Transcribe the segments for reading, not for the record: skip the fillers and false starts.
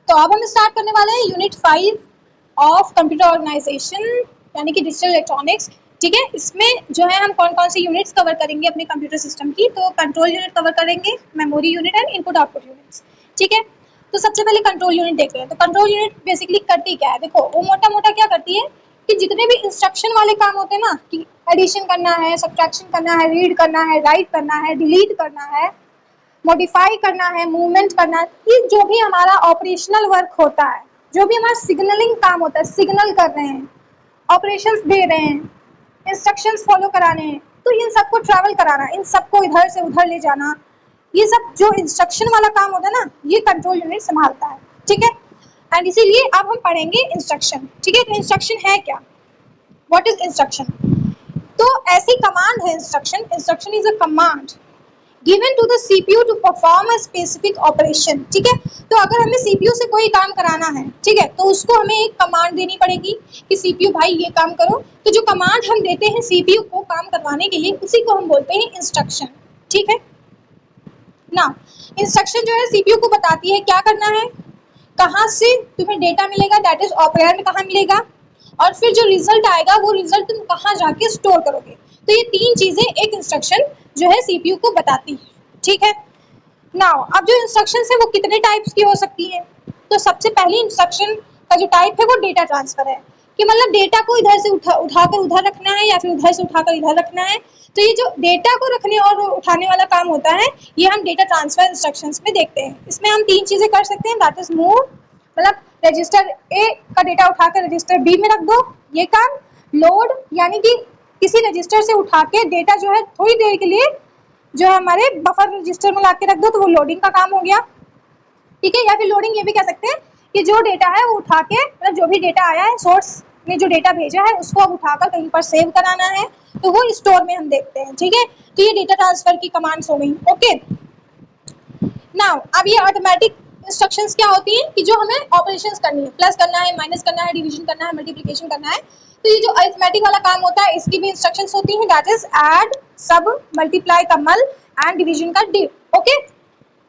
तो अब हम स्टार्ट करने वाले हैं यूनिट 5 ऑफ कंप्यूटर ऑर्गेनाइजेशन यानी कि डिजिटल इलेक्ट्रॉनिक्स। ठीक है, इसमें जो है हम कौन कौन सी यूनिट्स कवर करेंगे अपने कंप्यूटर सिस्टम की। तो कंट्रोल यूनिट कवर करेंगे, memory unit and input output units. ठीक है, तो सबसे पहले कंट्रोल यूनिट देखते हैं। तो कंट्रोल यूनिट बेसिकली करती क्या है, देखो वो मोटा मोटा क्या करती है कि जितने भी इंस्ट्रक्शन वाले काम होते हैं ना, कि एडिशन करना है, सब्ट्रैक्शन करना है, रीड करना है, राइट करना है, डिलीट करना है, मॉडिफाई करना है, मूवमेंट करना है, ये जो भी हमारा ऑपरेशनल वर्क होता है, जो भी हमारा सिग्नलिंग काम होता है, सिग्नल कर रहे हैं, ऑपरेशंस दे रहे हैं, इंस्ट्रक्शंस फॉलो कराने हैं, तो इन सबको ट्रैवल कराना, इन सबको इधर से उधर ले जाना, ये सब जो इंस्ट्रक्शन वाला काम होता है ना, ये कंट्रोल यूनिट संभालता है। ठीक है, एंड इसीलिए अब हम पढ़ेंगे इंस्ट्रक्शन। ठीक है, तो इंस्ट्रक्शन है क्या, व्हाट इज इंस्ट्रक्शन। तो ऐसी कमांड है instruction. Instruction is a command given to the CPU to perform a specific operation। ठीक है, तो अगर हमें CPU से कोई काम कराना है, ठीक है, तो उसको हमें एक कमांड देनी पड़ेगी कि CPU भाई ये काम करो। तो जो कमांड हम देते हैं CPU को काम करवाने के लिए, उसी को हम बोलते हैं इंस्ट्रक्शन। ठीक है ना, इंस्ट्रक्शन जो है CPU को बताती है क्या करना है, कहाँ से तुम्हें डेटा मिलेगा, दैट इज ऑपरेंड कहाँ मिलेगा, और फिर जो रिजल्ट आएगा वो रिजल्ट तुम कहाँ जाके स्टोर करोगे। तो ये तीन चीजें एक इंस्ट्रक्शन जो है CPU को बताती है। ठीक है, नाउ अब जो इंस्ट्रक्शंस है वो कितने टाइप्स की हो सकती है। तो सबसे पहली इंस्ट्रक्शन का जो टाइप है वो डेटा ट्रांसफर है, कि मतलब डेटा को इधर से उठाकर उधर रखना है या फिर उधर से उठाकर इधर रखना है। तो ये जो डेटा को रखने और उठाने वाला काम होता है, ये हम डेटा ट्रांसफर इंस्ट्रक्शंस में देखते हैं। इसमें हम तीन चीजें कर सकते हैं, दैट इज मूव, मतलब रजिस्टर ए का डेटा उठाकर रजिस्टर बी में रख दो, ये काम। लोड, यानी कि किसी रजिस्टर से उठा के डेटा जो है थोड़ी देर के लिए जो है हमारे बफर रजिस्टर में ला के रख दो, तो वो लोडिंग का काम हो गया। ठीक है, या फिर लोडिंग ये भी कह सकते हैं कि जो डेटा है वो उठा के, मतलब जो भी डेटा आया है, सोर्स ने जो डेटा भेजा है उसको अब उठाकर कहीं पर सेव कराना है, तो वो स्टोर में हम देखते हैं। ठीक है, तो ये डेटा ट्रांसफर की कमांड्स हो गई। ओके, नाउ अब ये ऑटोमेटिक इंस्ट्रक्शंस क्या होती हैं कि जो हमें ऑपरेशंस करनी है, प्लस करना है, माइनस करना है, डिवीजन करना है, मल्टीप्लिकेशन करना है। तो ये जो अरिथमेटिक वाला काम होता है, इसकी भी इंस्ट्रक्शंस होती हैं, दैट इज ऐड, सब, मल्टीप्लाई का मल एंड डिवीजन का डिव। ओके,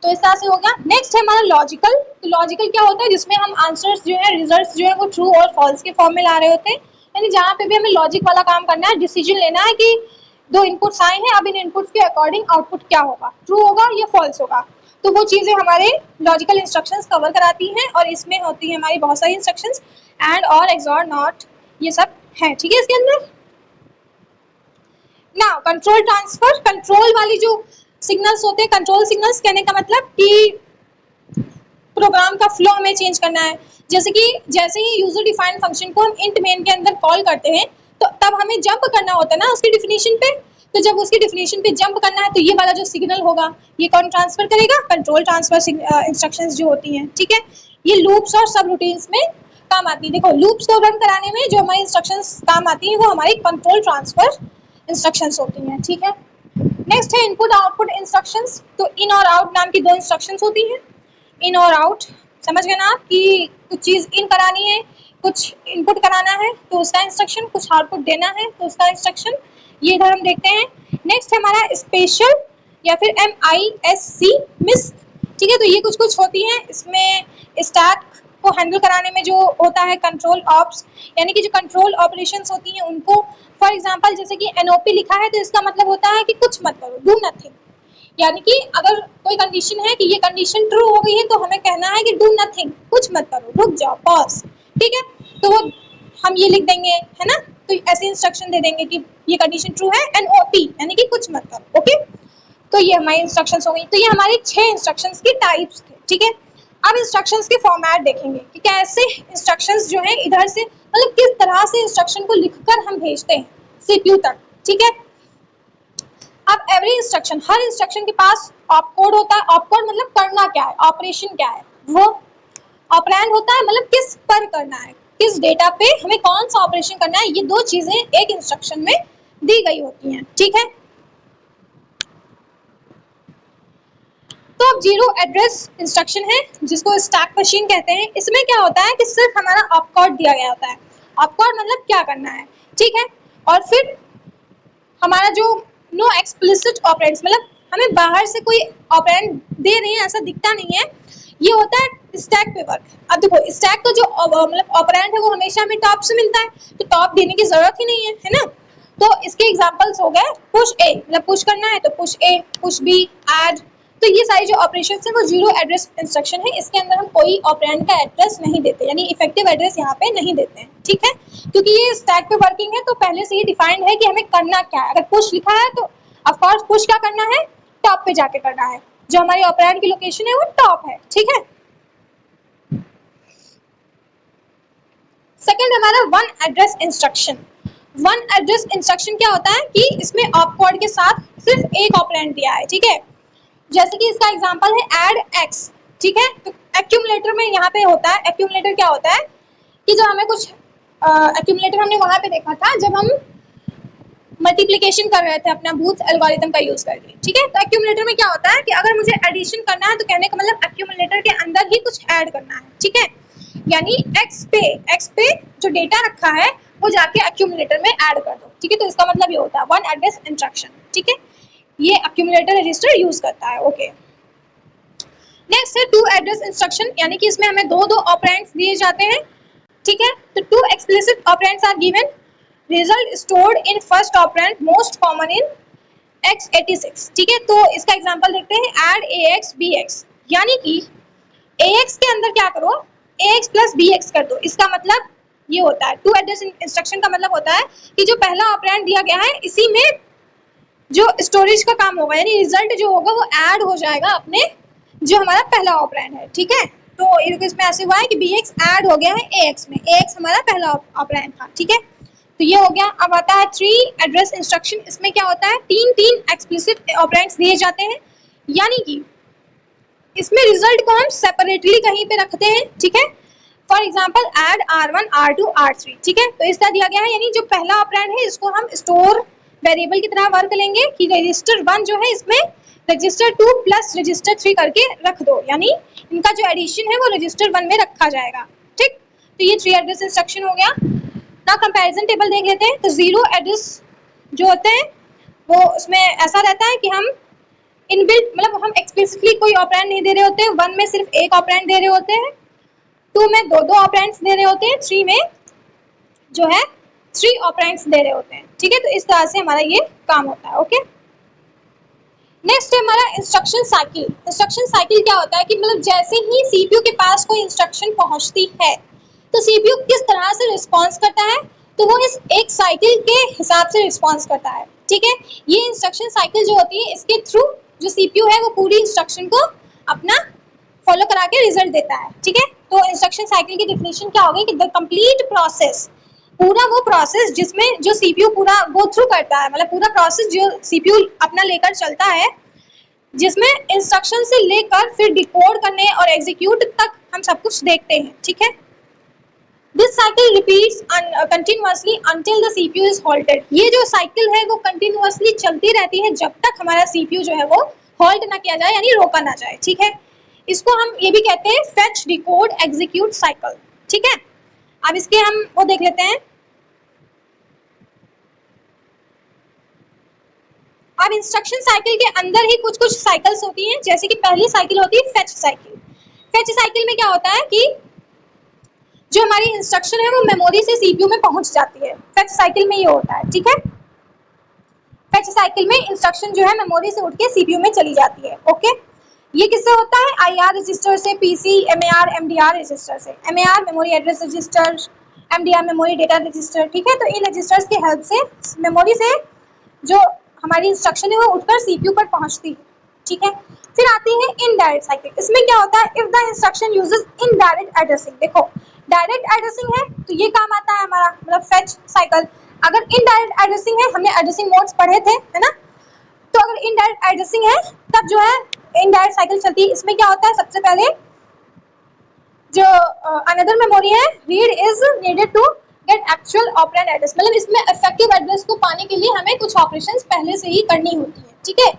तो इस तरह से हो गया। नेक्स्ट है हमारा लॉजिकल। तो लॉजिकल क्या होता है, जिसमें हम आंसर्स जो है, रिजल्ट्स जो है वो ट्रू और फॉल्स के फॉर्म में ला रहे होते हैं। यानी जहाँ पे भी हमें लॉजिक वाला काम करना है, डिसीजन लेना है कि दो इनपुट्स आए हैं, अब इन इनपुट्स के अकॉर्डिंग आउटपुट क्या होगा, ट्रू होगा या फॉल्स होगा। तो वो चीजें हमारे लॉजिकल इंस्ट्रक्शंस कवर कराती हैं, और इसमें होती है हमारी बहुत सारी इंस्ट्रक्शंस, एंड और एक्सॉर नॉट, ये सब है। ठीक है, इसके अंदर नाउ कंट्रोल ट्रांसफर, कंट्रोल वाली जो सिग्नल्स होते हैं, कंट्रोल सिग्नल्स कहने का मतलब कि प्रोग्राम का फ्लो हमें चेंज करना है। जैसे कि जैसे ही यूजर डिफाइंड फंक्शन को हम इंट मेन के अंदर कॉल करते हैं, तो तब हमें जंप करना होता है ना उसकी डेफिनेशन पे। तो जब उसकी डेफिनेशन पे जंप करना है, तो ये वाला जो सिग्नल होगा, ये कौन ट्रांसफर करेगा, कंट्रोल ट्रांसफर इंस्ट्रक्शंस जो होती हैं। ठीक है, ये लूप्स और सब रूटीन्स में काम आती है। देखो, लूप्स को रन कराने में जो हमारी इंस्ट्रक्शंस काम आती हैं, वो हमारी कंट्रोल ट्रांसफर इंस्ट्रक्शंस होती हैं। ठीक है, नेक्स्ट है इनपुट आउटपुट इंस्ट्रक्शंस। तो इन और आउट नाम की दो इंस्ट्रक्शंस होती हैं। इन और आउट समझ गए ना आप, कि कुछ चीज इन करानी है, कुछ इनपुट कराना है तो उसका इंस्ट्रक्शन, कुछ आउटपुट देना है तो उसका इंस्ट्रक्शन, ये इधर हम देखते हैं। नेक्स्ट है हमारा स्पेशल या फिर MISC, मिस। ठीक है, तो ये कुछ कुछ होती हैं। इसमें स्टैक को हैंडल कराने में जो होता है कंट्रोल ऑप्स, यानी कि जो कंट्रोल ऑपरेशंस होती हैं उनको, फॉर एग्जांपल जैसे कि NOP लिखा है, तो इसका मतलब होता है कि कुछ मत करो, डू नथिंग। यानी कि अगर कोई कंडीशन है कि ये कंडीशन ट्रू हो गई है, तो हमें कहना है कि डू नथिंग, कुछ मत करो, रुक जाओ, पॉज। ठीक है, तो वो हम ये लिख देंगे, है ना। तो ऐसे इंस्ट्रक्शन दे देंगे कि ये कंडीशन ट्रू है, NOP यानी कि कुछ मत करो। ओके, तो ये हमारी इंस्ट्रक्शंस हो गई। तो ये हमारी 6 इंस्ट्रक्शंस की टाइप्स थे। ठीक है, अब इंस्ट्रक्शंस के फॉर्मेट देखेंगे कि कैसे इंस्ट्रक्शंस जो है इधर से, मतलब किस तरह से इंस्ट्रक्शन को लिखकर हम भेजते हैं CPU तक। ठीक है, अब एवरी इंस्ट्रक्शन, हर इंस्ट्रक्शन के पास ऑपकोड होता है। ऑपकोड मतलब करना क्या है, ऑपरेशन क्या है, वो ऑपरेंड होता है, मतलब किस पर करना है, किस डेटा पे हमें कौन सा ऑपरेशन करना है। ये दो चीजें एक इंस्ट्रक्शन में दी गई होती हैं। ठीक है, तो अब जीरो एड्रेस इंस्ट्रक्शन है, जिसको स्टैक मशीन कहते हैं। इसमें क्या होता है कि सिर्फ हमारा ऑपकोड दिया गया होता है। ऑपकोड मतलब क्या करना है। ठीक है, और फिर हमारा जो नो एक्सप्लिसिट ऑपरेंड्स, मतलब हमें बाहर से कोई ऑपरेंड दे रहे हैं ऐसा दिखता नहीं है। ये होता है स्टैक पे वर्क। अब देखो स्टैक का जो मतलब ऑपरेंड है वो हमेशा हमें टॉप से मिलता है, तो टॉप देने की जरूरत ही नहीं है ना। तो इसके एग्जांपल्स हो गए पुश ए, मतलब पुश करना है तो पुश ए, पुश बी, ऐड। तो ये सारी जो ऑपरेशन है वो जीरो एड्रेस इंस्ट्रक्शन है, इसके अंदर हम कोई ऑपरेंड का एड्रेस नहीं देते, यानी इफेक्टिव एड्रेस यहाँ पे नहीं देते हैं, ठीक है। क्योंकि ये स्टैक पे वर्किंग है तो पहले से ही डिफाइंड है कि हमें करना क्या है। अगर पुश लिखा है तो ऑफकोर्स पुश क्या करना है, टॉप पे जाके करना है, जो हमारी ऑपरेंड की लोकेशन है वो टॉप है, ठीक है। सेकंड हमारा one address instruction. One address instruction क्या होता है कि इसमें ऑपकोड के साथ सिर्फ एक ऑपरेंड दिया है, ठीक है। जैसे कि इसका एग्जांपल है ऐड एक्स, ठीक है। तो एक्यूमुलेटर में यहाँ पे होता है, एक्यूमुलेटर क्या होता है कि जब हमें कुछ एक्यूमुलेटर हमने वहां पे देखा था जब हम मल्टीप्लिकेशन कर रहे थे अपना बूथ एल्गोरिथम का यूज करके, ठीक है। तो एक्यूमुलेटर में क्या होता है कि अगर मुझे एडिशन करना है तो कहने का मतलब एक्यूमुलेटर के अंदर ही कुछ ऐड करना है, ठीक है। यानी एक्स पे जो डेटा रखा है वो जाके एक्यूमुलेटर में ऐड कर दो, ठीक है। तो इसका मतलब ये होता है वन एड्रेस इंस्ट्रक्शन, ठीक है। ये एक्यूमुलेटर रजिस्टर यूज करता है, ओके। नेक्स्ट है टू एड्रेस इंस्ट्रक्शन, यानी कि इसमें हमें दो दो ऑपरेंड्स दिए जाते हैं, ठीक है। तो two explicit operands are given, result stored in first operand most common in x86, ठीक है। तो इसका एग्जांपल देखते हैं ऐड ax bx, यानी कि ax के अंदर क्या करो ax प्लस bx कर दो। इसका मतलब ये होता है टू एड्रेस इंस्ट्रक्शन का मतलब होता है कि जो पहला ऑपरेंड दिया गया है इसी में जो स्टोरेज का काम होगा, यानी रिजल्ट जो होगा वो ऐड हो जाएगा अपने जो हमारा पहला ऑपरेंड है, ठीक है। तो इसमें ऐसे हुआ है कि bx ऐड हो गया है ax में, ax हमारा पहला ऑपरेंड था, ठीक है। तो ये हो गया। अब आता है थ्री एड्रेस इंस्ट्रक्शन, इसमें क्या होता है तीन तीन एक्सप्लिसिट ऑपरेंड्स दिए जाते हैं, यानी कि इसमें रिजल्ट को हम सेपरेटली कहीं पे रखते हैं, ठीक है। For example add r1 r2 r3, ठीक है। तो इस तरह दिया गया है, यानी जो पहला ऑपरेंड है इसको हम स्टोर वेरिएबल की तरह वर्क लेंगे कि रजिस्टर 1 जो है इसमें रजिस्टर 2 प्लस रजिस्टर 3 करके रख दो, यानी इनका जो एडिशन है वो रजिस्टर 1 में रखा जाएगा, ठीक। तो ये थ्री एड्रेस इंस्ट्रक्शन हो गया ना। कंपैरिजन टेबल देख लेते हैं। तो जीरो एड्रेस जो होते हैं वो उसमें ऐसा रहता है कि हम इनबिल्ट मतलब हम एक्सप्लिसिटली कोई ऑपरेंड नहीं दे रहे होते हैं, वन में सिर्फ एक ऑपरेंड दे रहे होते हैं, टू में दो दो ऑपरेंड्स दे रहे होते हैं, थ्री में जो है थ्री ऑपरेंड्स दे रहे होते हैं, ठीक है। तो इस तरह से हमारा ये काम होता है, ओके। नेक्स्ट है हमारा इंस्ट्रक्शन साइकिल। इंस्ट्रक्शन साइकिल क्या होता है कि मतलब जैसे ही सीपीयू के पास कोई इंस्ट्रक्शन पहुंचती है तो सीपीयू किस तरह से रिस्पॉन्स करता है, तो वो इस एक साइकिल के हिसाब से रिस्पॉन्स करता है, ठीक है। ये इंस्ट्रक्शन साइकिल जो होती है इसके थ्रू जो सीपीयू है वो पूरी इंस्ट्रक्शन को अपना फॉलो करा के रिजल्ट देता है, ठीक है। तो इंस्ट्रक्शन साइकिल की डेफिनेशन क्या होगी कि द कंप्लीट प्रोसेस, पूरा वो प्रोसेस जिसमें जो सीपीयू पूरा गो थ्रू करता है, मतलब पूरा प्रोसेस जो सीपीयू अपना लेकर चलता है, जिसमें इंस्ट्रक्शन से लेकर फिर डिकोड करने और एग्जीक्यूट तक हम सब कुछ देखते हैं, ठीक है। This cycle repeats continuously until the CPU is halted. ये जो साइकिल है वो कंटिन्यूअसली चलती रहती है जब तक हमारा CPU जो है वो हॉल्ट ना किया जाए, यानी रोका ना जाए, ठीक है। इसको हम ये भी कहते हैं फेच डिकोड एग्जीक्यूट साइकिल, ठीक है। अब इसके हम वो देख लेते हैं। अब इंस्ट्रक्शन साइकिल के अंदर ही कुछ कुछ साइकिल्स होती हैं, जैसे कि पहली साइकिल होती है फेच साइकिल। फेच साइकिल में क्या होता है कि जो हमारी इंस्ट्रक्शन है वो मेमोरी से सीपीयू में पहुंच जाती है, फेच साइकिल में ये होता है, ठीक है। फेच साइकिल में इंस्ट्रक्शन जो है मेमोरी से उठ के सीपीयू में चली जाती है, ओके। ये किससे होता है, आईआर रजिस्टर से, पीसी एमएआर एमडीआर रजिस्टर से। MAR memory address register, MDR memory data register, ठीक है। तो इन रजिस्टर्स की हेल्प से मेमोरी से जो हमारी इंस्ट्रक्शन है वो उठकर सीपीयू पर पहुंचती है, ठीक है। फिर आती है इनडायरेक्ट साइकिल। इसमें क्या होता है, if the instruction uses indirect addressing. देखो डायरेक्ट एड्रेसिंग है तो ये काम आता है हमारा मतलब फेच साइकिल। अगर इनडायरेक्ट एड्रेसिंग है, हमने एड्रेसिंग मोड्स पढ़े थे, है ना। तो अगर इनडायरेक्ट एड्रेसिंग है तब जो है इनडायरेक्ट साइकिल चलती है। इसमें क्या होता है, सबसे पहले जो अनदर मेमोरी है read is needed to get actual operand address, मतलब इसमें इफेक्टिव एड्रेस को पाने के लिए हमें कुछ ऑपरेशंस पहले से ही करनी होती है, ठीक है,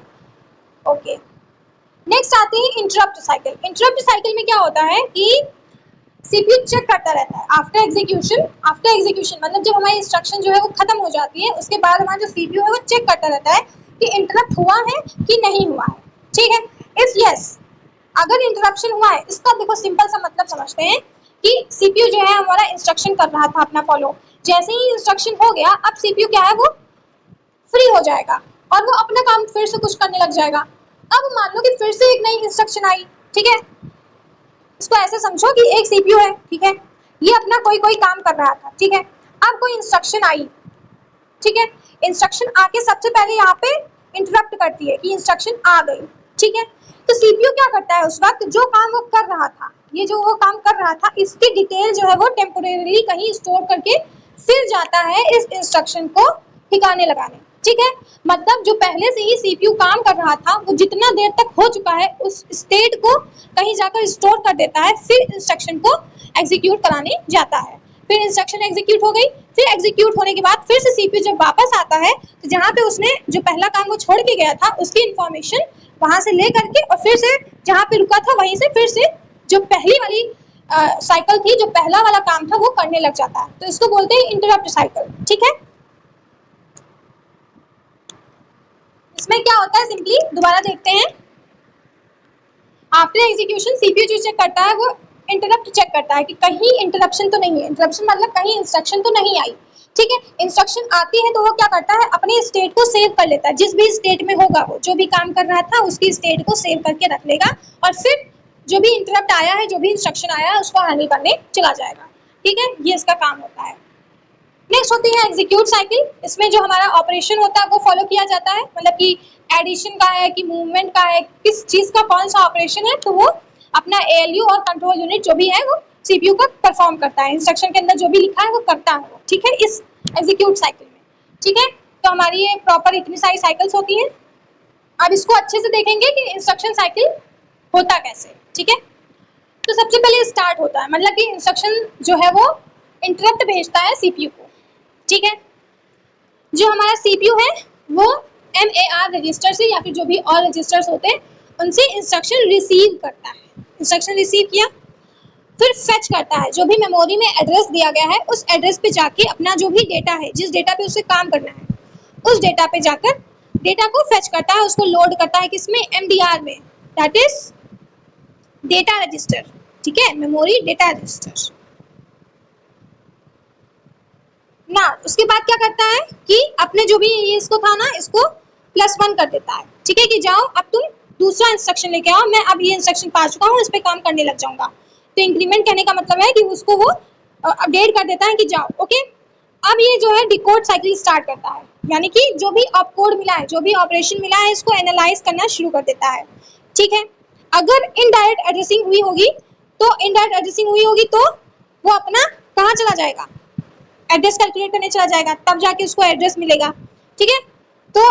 ओके। नेक्स्ट आती है इंटरप्ट साइकिल। इंटरप्ट साइकिल में क्या होता है कि सीपीयू चेक करता रहता है आफ्टर एग्जीक्यूशन। आफ्टर एग्जीक्यूशन मतलब जब हमारी इंस्ट्रक्शन जो है वो खत्म हो जाती है उसके बाद हमारा जो सीपीयू है वो चेक करता रहता है कि इंटरप्ट हुआ है कि नहीं हुआ है, ठीक है। इफ यस, अगर इंटरप्शन हुआ है, इसका देखो सिंपल सा मतलब समझते हैं कि सीपीयू जो है हमारा इंस्ट्रक्शन कर रहा था अपना फॉलो, जैसे ही इंस्ट्रक्शन हो गया अब सीपीयू क्या है वो फ्री हो जाएगा और वो अपना काम फिर से कुछ करने लग जाएगा। अब मान लो कि फिर से एक नई इंस्ट्रक्शन आई, ठीक है, इसको ऐसे समझो कि एक सीपीयू है, ठीक है, ये अपना कोई काम कर रहा था, ठीक है, अब कोई इंस्ट्रक्शन आई, ठीक है, इंस्ट्रक्शन आके सबसे पहले यहाँ पे इंटरप्ट करती है कि इंस्ट्रक्शन आ गई, ठीक है, तो सीपीयू क्या करता है उस वक्त, जो काम वो कर रहा था, ये जो वो काम कर रहा था इसकी डिटेल जो है वो टेम्पोरेरी कहीं स्टोर करके फिर जाता है इस इंस्ट्रक्शन को ठिकाने लगाने, ठीक है, मतलब जो पहले से ही सीपीयू काम कर रहा था वो जितना देर तक हो चुका है उस स्टेट को कहीं जाकर स्टोर कर देता है, फिर इंस्ट्रक्शन को एग्जीक्यूट कराने जाता है, फिर इंस्ट्रक्शन एग्जीक्यूट हो गई, फिर एग्जीक्यूट होने के बाद फिर से सीपीयू जब वापस आता है तो जहाँ पे उसने जो पहला काम वो छोड़ के गया था उसकी इंफॉर्मेशन वहां से ले करके और फिर से जहाँ पे रुका था वहीं से फिर से जो पहली वाली साइकिल थी, जो पहला वाला काम था वो करने लग जाता है, तो इसको बोलते हैं इंटरप्ट साइकिल, ठीक है। इसमें क्या होता है सिंपली दोबारा देखते हैं, आफ्टर एग्जीक्यूशन सीपीयू जो चेक करता है वो इंटरप्ट चेक करता है कि कहीं इंटरप्शन तो नहीं है, इंटरप्शन मतलब कहीं इंस्ट्रक्शन तो नहीं आई, ठीक है, इंस्ट्रक्शन आती है तो वो क्या करता है अपने स्टेट को सेव कर लेता है, जिस भी स्टेट में होगा वो जो भी काम कर रहा था उसकी स्टेट को सेव करके रख लेगा और फिर जो भी इंटरप्ट आया है, जो भी इंस्ट्रक्शन आया है उसको हैंडल करने चला जाएगा, ठीक है, ये इसका काम होता है। नेक्स्ट होती है एग्जीक्यूट साइकिल, इसमें जो हमारा ऑपरेशन होता है वो फॉलो किया जाता है, मतलब कि एडिशन का है कि मूवमेंट का है, किस चीज का कौन सा ऑपरेशन है, तो वो अपना एएलयू और कंट्रोल यूनिट जो भी है वो सीपीयू का परफॉर्म करता है, इंस्ट्रक्शन के अंदर जो भी लिखा है वो करता है वो, ठीक है, इस एग्जीक्यूट साइकिल में, ठीक है। तो हमारी ये प्रॉपर इतनी सारी साइकिल्स होती हैं। अब इसको अच्छे से देखेंगे कि इंस्ट्रक्शन साइकिल होता कैसे, ठीक है। तो सबसे पहले स्टार्ट होता है, मतलब कि इंस्ट्रक्शन जो है वो इंटरप्ट भेजता है सीपीयू को, ठीक है, जो हमारा सीपीयू है वो MAR रजिस्टर से या फिर जो भी और रजिस्टर्स होते हैं उनसे इंस्ट्रक्शन रिसीव करता है, इंस्ट्रक्शन रिसीव किया फिर फेच करता है, जो भी मेमोरी में एड्रेस दिया गया है उस एड्रेस पे जाके अपना जो भी डेटा है, जिस डेटा पे उसे काम करना है उस डेटा पे जाकर डेटा को फेच करता है, उसको लोड करता है किसमें, MDR में, दैट इज डेटा रजिस्टर, ठीक है, मेमोरी डेटा रजिस्टर ना। उसके बाद क्या करता है कि अपने जो भी ये इसको था ना इसको +1 कर देता है, ठीक है, कि जाओ अब तुम दूसरा इंस्ट्रक्शन लेके आओ, मैं अब ये इंस्ट्रक्शन पा चुका हूँ, इस पे काम करने लग जाऊंगा। तो इंक्रीमेंट कहने का मतलब है कि उसको वो अपडेट कर देता है कि जाओ, ओके। अब ये जो है डिकोड साइकिल स्टार्ट करता है, यानी कि जो भी ऑपकोड मिला है, जो भी ऑपरेशन मिला है इसको एनालाइज करना शुरू कर देता है, ठीक है। अगर इनडायरेक्ट एड्रेसिंग हुई होगी तो वो अपना कहाँ चला जाएगा, एड्रेस कैलकुलेट करने चला जाएगा, तब जाके उसको एड्रेस मिलेगा, ठीक है। तो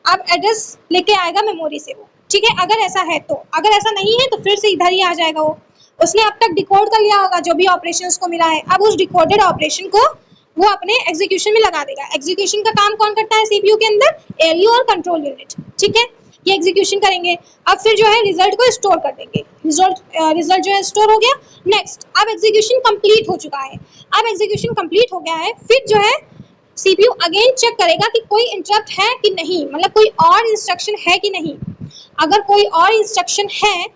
अब एड्रेस लेके आएगा मेमोरी से वो, ठीक है, अगर ऐसा है तो, अगर ऐसा नहीं है तो फिर से इधर ही आ जाएगा वो, उसने अब तक डिकोड कर लिया होगा जो भी ऑपरेशन उसको मिला है, अब उस डिकोडेड ऑपरेशन को वो अपने एग्जीक्यूशन में लगा देगा। एग्जीक्यूशन का काम कौन करता है सीपीयू के अंदर, एएलयू और कंट्रोल यूनिट, ठीक है, ये एग्जीक्यूशन करेंगे। अब फिर जो है रिजल्ट को स्टोर कर देंगे, रिजल्ट जो है स्टोर हो गया। नेक्स्ट, अब एग्जीक्यूशन कंप्लीट हो चुका है, अब एग्जीक्यूशन कंप्लीट हो गया है, फिर जो है सीपीयू अगेन चेक करेगा कि कोई इंटरप्ट है कि नहीं, मतलब कोई और इंस्ट्रक्शन है कि नहीं। अगर कोई और इंस्ट्रक्शन है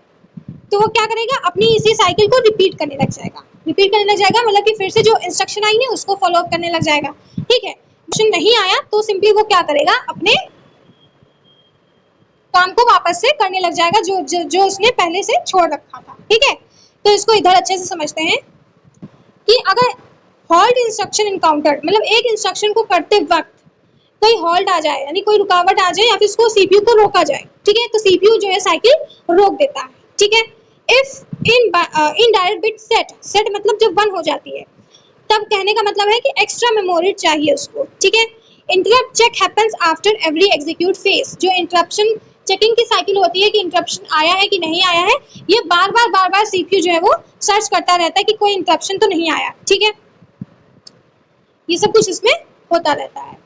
तो वो क्या करेगा, अपनी इसी साइकिल को रिपीट करने लग जाएगा, मतलब कि फिर से जो इंस्ट्रक्शन आई है उसको फॉलो अप करने लग जाएगा, ठीक है। इंस्ट्रक्शन नहीं आया तो सिंपली वो क्या करेगा, अपने काम को वापस से करने लग जाएगा जो उसने पहले से छोड़ रखा था, ठीक है। तो इसको इधर अच्छे से समझते हैं कि अगर हॉल्ट इंस्ट्रक्शन इनकाउंटर्ड, मतलब एक इंस्ट्रक्शन को करते वक्त कोई हॉल्ट आ जाए, यानी कोई रुकावट आ जाए या फिर उसको सीपीयू को रोका जाए, ठीक है, तो सीपीयू जो है साइकिल रोक देता है, ठीक है। If in direct bit set मतलब जब 1 हो जाती है तब कहने का मतलब है कि एक्स्ट्रा मेमोरी चाहिए उसको, ठीक है। Interrupt check happens after every execute phase, जो इंटरप्शन चेकिंग की साइकिल होती है कि इंटरप्शन आया है कि नहीं आया है, ये बार बार सीपीयू जो है वो सर्च करता रहता है कि कोई इंटरप्शन तो नहीं आया, ठीक है। ये सब कुछ इसमें होता रहता है।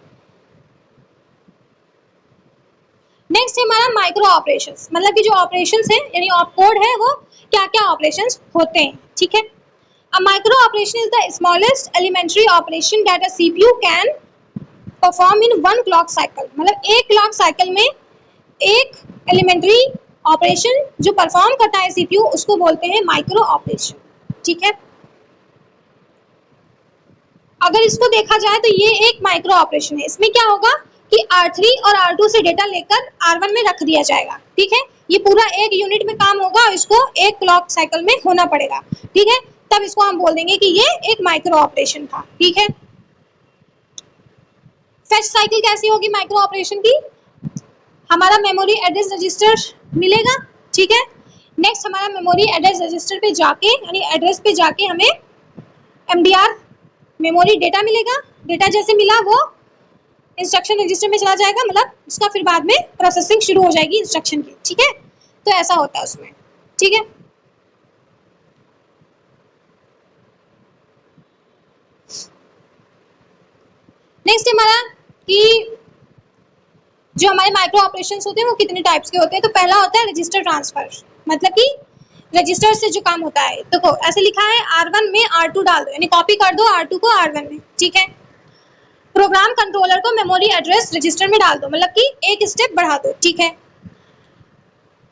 नेक्स्ट है हमारा माइक्रो ऑपरेशंस, मतलब कि जो ऑपरेशंस हैं यानी ऑपकोड है वो क्या क्या ऑपरेशंस होते हैं, ठीक है। A micro operation is the smallest elementary operation that a CPU can perform in 1 clock cycle, मतलब 1 क्लॉक साइकिल में एक एलिमेंट्री ऑपरेशन जो परफॉर्म करता है सीपीयू उसको बोलते हैं माइक्रो ऑपरेशन, ठीक है। अगर इसको देखा जाए तो ये एक माइक्रो ऑपरेशन है। इसमें क्या होगा कि R3 और R2 से डेटा लेकर R1 में रख दिया जाएगा, ठीक है। ये पूरा एक यूनिट में काम होगा और इसको एक क्लॉक साइकिल में होना पड़ेगा, ठीक है। तब इसको हम बोल देंगे कि ये एक माइक्रो ऑपरेशन था, ठीक है। फेच साइकिल कैसी होगी माइक्रो ऑपरेशन की? हमारा मेमोरी एड्रेस रजिस्टर मिलेगा, ठीक है। नेक्स्ट हमारा मेमोरी एड्रेस रजिस्टर पे जाके यानी एड्रेस पे जाके हमें MDR मेमोरी डेटा मिलेगा। डेटा जैसे मिला वो इंस्ट्रक्शन रजिस्टर में चला जाएगा, मतलब उसका फिर बाद में प्रोसेसिंग शुरू हो जाएगी इंस्ट्रक्शन की, ठीक है। तो ऐसा होता है उसमें, ठीक है। नेक्स्ट हमारा कि जो हमारे माइक्रो ऑपरेशंस होते हैं वो कितने टाइप्स के होते हैं। तो पहला होता है रजिस्टर ट्रांसफर, मतलब कि रजिस्टर से जो काम होता है। देखो ऐसे लिखा है R1 में R2 डाल दो, यानी कॉपी कर दो R2 को R1 में, ठीक है। प्रोग्राम कंट्रोलर को मेमोरी एड्रेस रजिस्टर में डाल दो, मतलब कि एक स्टेप बढ़ा दो, ठीक है।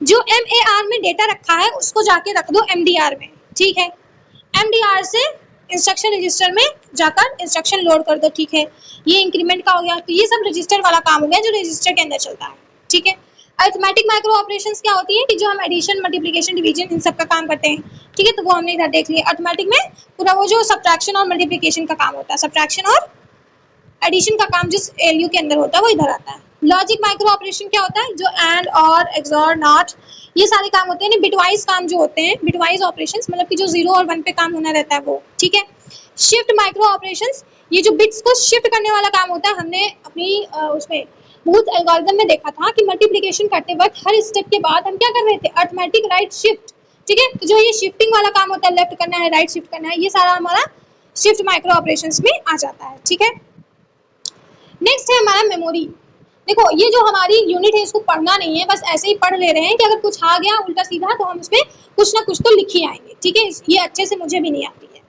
जो MAR में डेटा रखा है उसको जाके रख दो MDR में, ठीक है। MDR से इंस्ट्रक्शन रजिस्टर में जाकर इंस्ट्रक्शन लोड कर दो, ठीक है। ये इंक्रीमेंट का हो गया। तो ये सब रजिस्टर वाला काम हो गया जो रजिस्टर के अंदर चलता है, ठीक है। अरिथमेटिक माइक्रो ऑपरेशंस क्या होती है कि जो हम एडिशन, मल्टीप्लिकेशन, डिवीजन इन सब का काम करते हैं, ठीक है। तो वो हमने इधर देख लिया। अरिथमेटिक में पूरा वो जो सब्ट्रैक्शन और मल्टीप्लिकेशन का काम होता है, सब्ट्रैक्शन और एडिशन का काम जिस ALU के अंदर होता है वो इधर आता है। लॉजिक माइक्रो ऑपरेशन क्या होता है? जो एंड, और, एक्सऑर, नॉट, ये सारे काम होते हैं। बिटवाइज काम जो होते हैं, बिटवाइज ऑपरेशंस, मतलब कि जो 0 और 1 पे काम होना रहता है वो, ठीक है। शिफ्ट माइक्रो ऑपरेशंस, ये जो बिट्स को शिफ्ट करने वाला काम होता है। हमने अपनी उसमें बूथ एल्गोरिथम में देखा था कि मल्टीप्लिकेशन करते वक्त हर स्टेप के बाद हम क्या कर रहे थे? अरिथमेटिक राइट शिफ्ट, ठीक है। तो जो ये शिफ्टिंग वाला काम होता है, लेफ्ट करना है, राइट शिफ्ट करना है, ये सारा हमारा शिफ्ट माइक्रो ऑपरेशंस में आ जाता है, ठीक है। नेक्स्ट है हमारा मेमोरी। देखो ये जो हमारी यूनिट है इसको पढ़ना नहीं है, बस ऐसे ही पढ़ ले रहे हैं कि अगर कुछ आ गया उल्टा सीधा तो हम उसमें कुछ ना कुछ तो लिख ही आएंगे, ठीक है। ये अच्छे से मुझे भी नहीं आती है।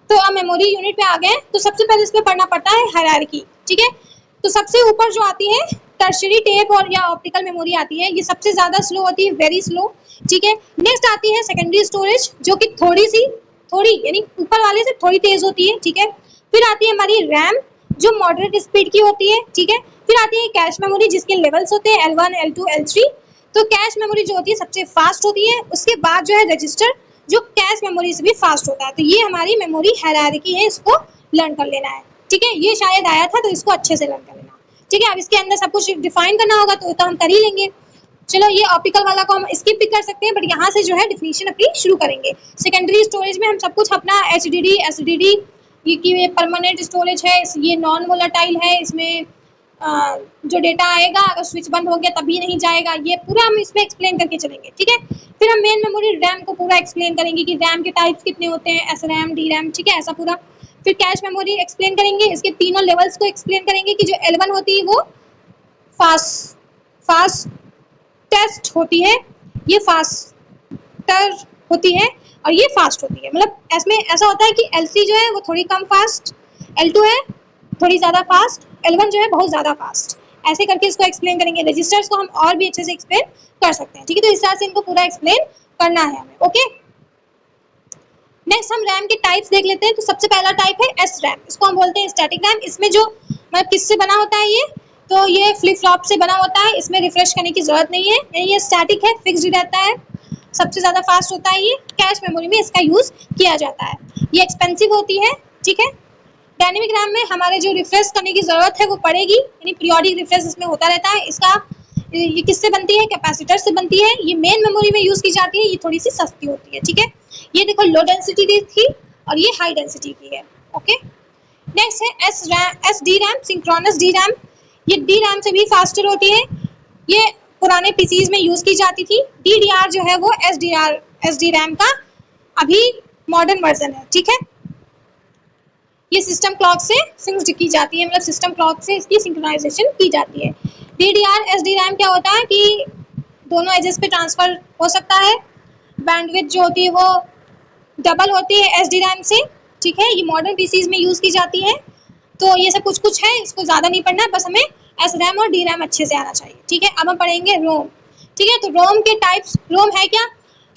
तो अब मेमोरी यूनिट पे आ गए, तो सबसे पहले इसमें पढ़ना पड़ता है हायरार्की, ठीक है। तो सबसे ऊपर जो आती है टर्शियरी टेप और या ऑप्टिकल मेमोरी आती है, ये सबसे ज्यादा स्लो होती है, वेरी स्लो, ठीक है। नेक्स्ट आती है सेकेंडरी स्टोरेज, जो कि थोड़ी यानी ऊपर वाले से थोड़ी तेज होती है, ठीक है। फिर आती है हमारी रैम, जो मॉडरेट स्पीड की होती है, ठीक है। फिर आती है कैश मेमोरी, जिसके लेवल्स होते हैं L1, L2, L3। तो कैश मेमोरी जो होती है सबसे फास्ट होती है। उसके बाद जो है रजिस्टर, जो कैश मेमोरी से भी फास्ट होता है। तो ये हमारी मेमोरी हायरार्की है, इसको लर्न कर लेना है, ठीक है। ये शायद आया था तो इसको अच्छे से लर्न कर लेना, ठीक है। अब इसके अंदर सब कुछ डिफाइन करना होगा तो हम कर ही लेंगे। चलो ये ऑप्टिकल वाला को हम स्किप भी कर सकते हैं, बट यहाँ से जो है डिफिनीशन अपनी शुरू करेंगे। सेकेंडरी स्टोरेज में हम सब कुछ अपना HDD, SSD, ये परमानेंट स्टोरेज है, ये नॉन वोलेटाइल है। इसमें जो डेटा आएगा अगर स्विच बंद हो गया तभी नहीं जाएगा, ये पूरा हम इसमें एक्सप्लेन करके चलेंगे, ठीक है। फिर हम मेन मेमोरी रैम को पूरा एक्सप्लेन करेंगे कि रैम के टाइप्स कितने होते हैं, SRAM, DRAM, ठीक है, ऐसा पूरा। फिर कैश मेमोरी एक्सप्लेन करेंगे, इसके तीनों लेवल्स को एक्सप्लेन करेंगे कि जो L1 होती है वो फास्टेस्ट होती है, ये फास्टर होती है और ये फास्ट होती है। मतलब इसमें ऐसा होता है कि LC जो है वो थोड़ी कम फास्ट, L2 है थोड़ी ज़्यादा फास्ट, L1 जो है बहुत ज़्यादा फास्ट। ऐसे करके इसको एक्सप्लेन करेंगे। रजिस्टर्स को हम और भी अच्छे से एक्सप्लेन कर सकते हैं, ठीक है। तो इस तरह से इनको पूरा एक्सप्लेन करना है हमें, ओके। नेक्स्ट हम रैम के टाइप्स देख लेते हैं। तो सबसे पहला टाइप है SRAM, इसको हम बोलते हैं स्टैटिक रैम। इसमें जो मतलब किससे बना होता है ये, तो ये फ्लिप फ्लॉप से बना होता है, इसमें रिफ्रेश करने की जरूरत नहीं है, यानी ये स्टैटिक है, फिक्स्ड रहता है, सबसे ज़्यादा फास्ट होता है। ये कैश मेमोरी में इसका यूज़ किया जाता है। ये एक्सपेंसिव होती है, ठीक है। डायनेमिक रैम में हमारे जो रिफ्रेश करने की ज़रूरत है वो पड़ेगी, यानी पीरियोडिक रिफ्रेश इसमें होता रहता है। इसका ये किससे बनती है? कैपेसिटर से बनती है। ये मेन मेमोरी में यूज़ की जाती है, ये थोड़ी सी सस्ती होती है, ठीक है। ये देखो लो डेंसिटी की थी और ये हाई डेंसिटी की है, ओके। नेक्स्ट है SDRAM, सिंक्रोनस DRAM। ये DRAM से भी फास्टर होती है, ये पुराने PCs में यूज़ की जाती थी। DDR जो है वो SDRAM का अभी मॉडर्न वर्जन है, ठीक है। ये सिस्टम क्लॉक से सिंक्ड की जाती है, मतलब सिस्टम क्लॉक से इसकी सिंक्रोनाइजेशन की जाती है। DDR SDRAM क्या होता है कि दोनों एजेस पे ट्रांसफर हो सकता है। बैंडविड्थ जो होती है वो डबल होती है SDRAM से, ठीक है। ये मॉडर्न PCs में यूज़ की जाती है। तो ये सब कुछ है, इसको ज़्यादा नहीं पढ़ना है, बस हमें SRAM और DRAM अच्छे से आना चाहिए, ठीक है। अब हम पढ़ेंगे रोम, ठीक है। तो रोम के टाइप्स, रोम है क्या,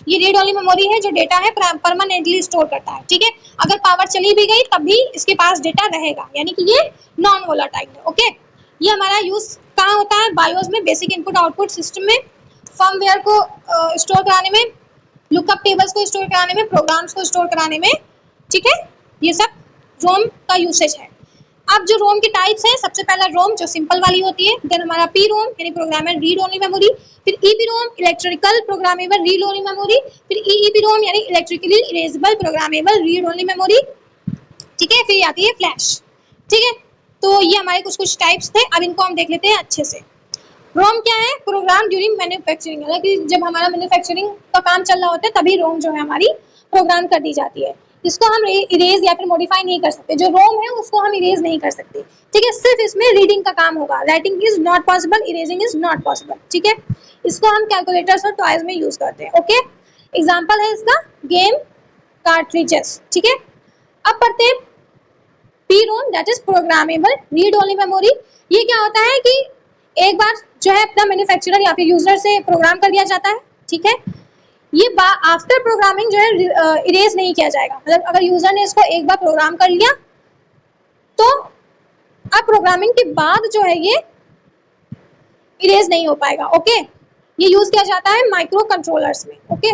ये रीड ओनली मेमोरी है जो डेटा है परमानेंटली स्टोर करता है, ठीक है। अगर पावर चली भी गई तब भी इसके पास डेटा रहेगा, यानी कि ये नॉन वोलाटाइल है, ओके। ये हमारा यूज कहाँ होता है, बायोस में, बेसिक इनपुट आउटपुट सिस्टम में, फर्मवेयर को स्टोर कराने में, लुकअप टेबल्स को स्टोर कराने में, प्रोग्राम्स को स्टोर कराने में, ठीक है। ये सब रोम का यूसेज है। अब जो रोम के टाइप्स हैं, सबसे पहला रोम जो सिंपल वाली होती है, देन हमारा पी रोम यानी प्रोग्रामेबल रीड ओनली मेमोरी, फिर EP ROM electrical programmable read only memory, फिर ईईपी रोम यानी electrically erasable programmable read only memory, ठीक है। फिर आती है फ्लैश, ठीक है। तो ये हमारे कुछ कुछ टाइप्स थे, अब इनको हम देख लेते हैं अच्छे से। रोम क्या है, प्रोग्राम ड्यूरिंग मैन्युफैक्चरिंग, कि जब हमारा मैन्युफैक्चरिंग का काम चल रहा होता है तभी रोम जो है हमारी प्रोग्राम कर दी जाती है। इसको हम इरेज या फिर मॉडिफाई नहीं कर सकते, जो रोम है उसको हम इरेज नहीं कर सकते, ठीक है। सिर्फ इसमें रीडिंग का काम होगा, writing is not possible, erasing is not possible, ठीक है। इसको हम कैलकुलेटर्स और टॉयज में यूज करते हैं, ओके। एग्जाम्पल है इसका गेम कार्ट्रिजेस, ठीक है। अब पढ़ते हैं P ROM, that is programmable read only memory. ये क्या होता है कि एक बार जो है अपना मैन्युफैक्चरर या फिर यूजर से प्रोग्राम कर दिया जाता है, ठीक है। ये आफ्टर प्रोग्रामिंग जो है इरेज नहीं किया जाएगा, मतलब अगर यूजर ने इसको एक बार प्रोग्राम कर लिया तो अब प्रोग्रामिंग के बाद जो है ये इरेज नहीं हो पाएगा, ओके। ये यूज किया जाता है माइक्रो कंट्रोलर्स में, ओके।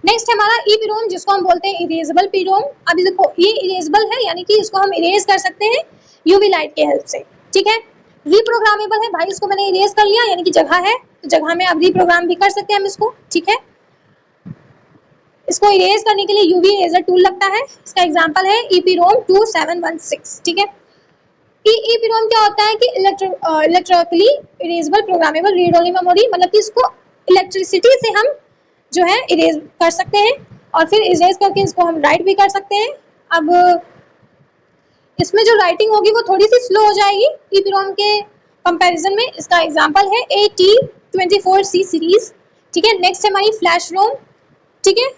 नेक्स्ट हमारा ईपी रोम, जिसको हम बोलते हैं इरेजेबल पी रोम। अब देखो ये इरेजेबल है, यानी कि इसको हम इरेज कर सकते हैं यूवी लाइट के हेल्प से, ठीक है। रीप्रोग्रामेबल है, भाई इसको मैंने इरेज कर लिया, यानी कि जगह है तो जगह में अब रीप्रोग्राम भी कर सकते हैं हम इसको, ठीक है। इसको इरेज करने के लिए यूवी इरेजर टूल लगता है, इसका एग्जांपल है ईपी रोम 2716, ठीक है। ईपी रोम क्या होता है कि electrically erasable programmable read only memory, मतलब कि इसको इलेक्ट्रिसिटी से हम जो है इरेज कर सकते हैं और फिर इरेज करके इसको हम राइट भी कर सकते हैं। अब इसमें जो राइटिंग होगी वो थोड़ी सी स्लो हो जाएगी ईपी रोम के कंपैरिजन में, इसका एग्जांपल है AT24C सीरीज, ठीक है। नेक्स्ट है हमारी फ्लैश रोम, ठीक है,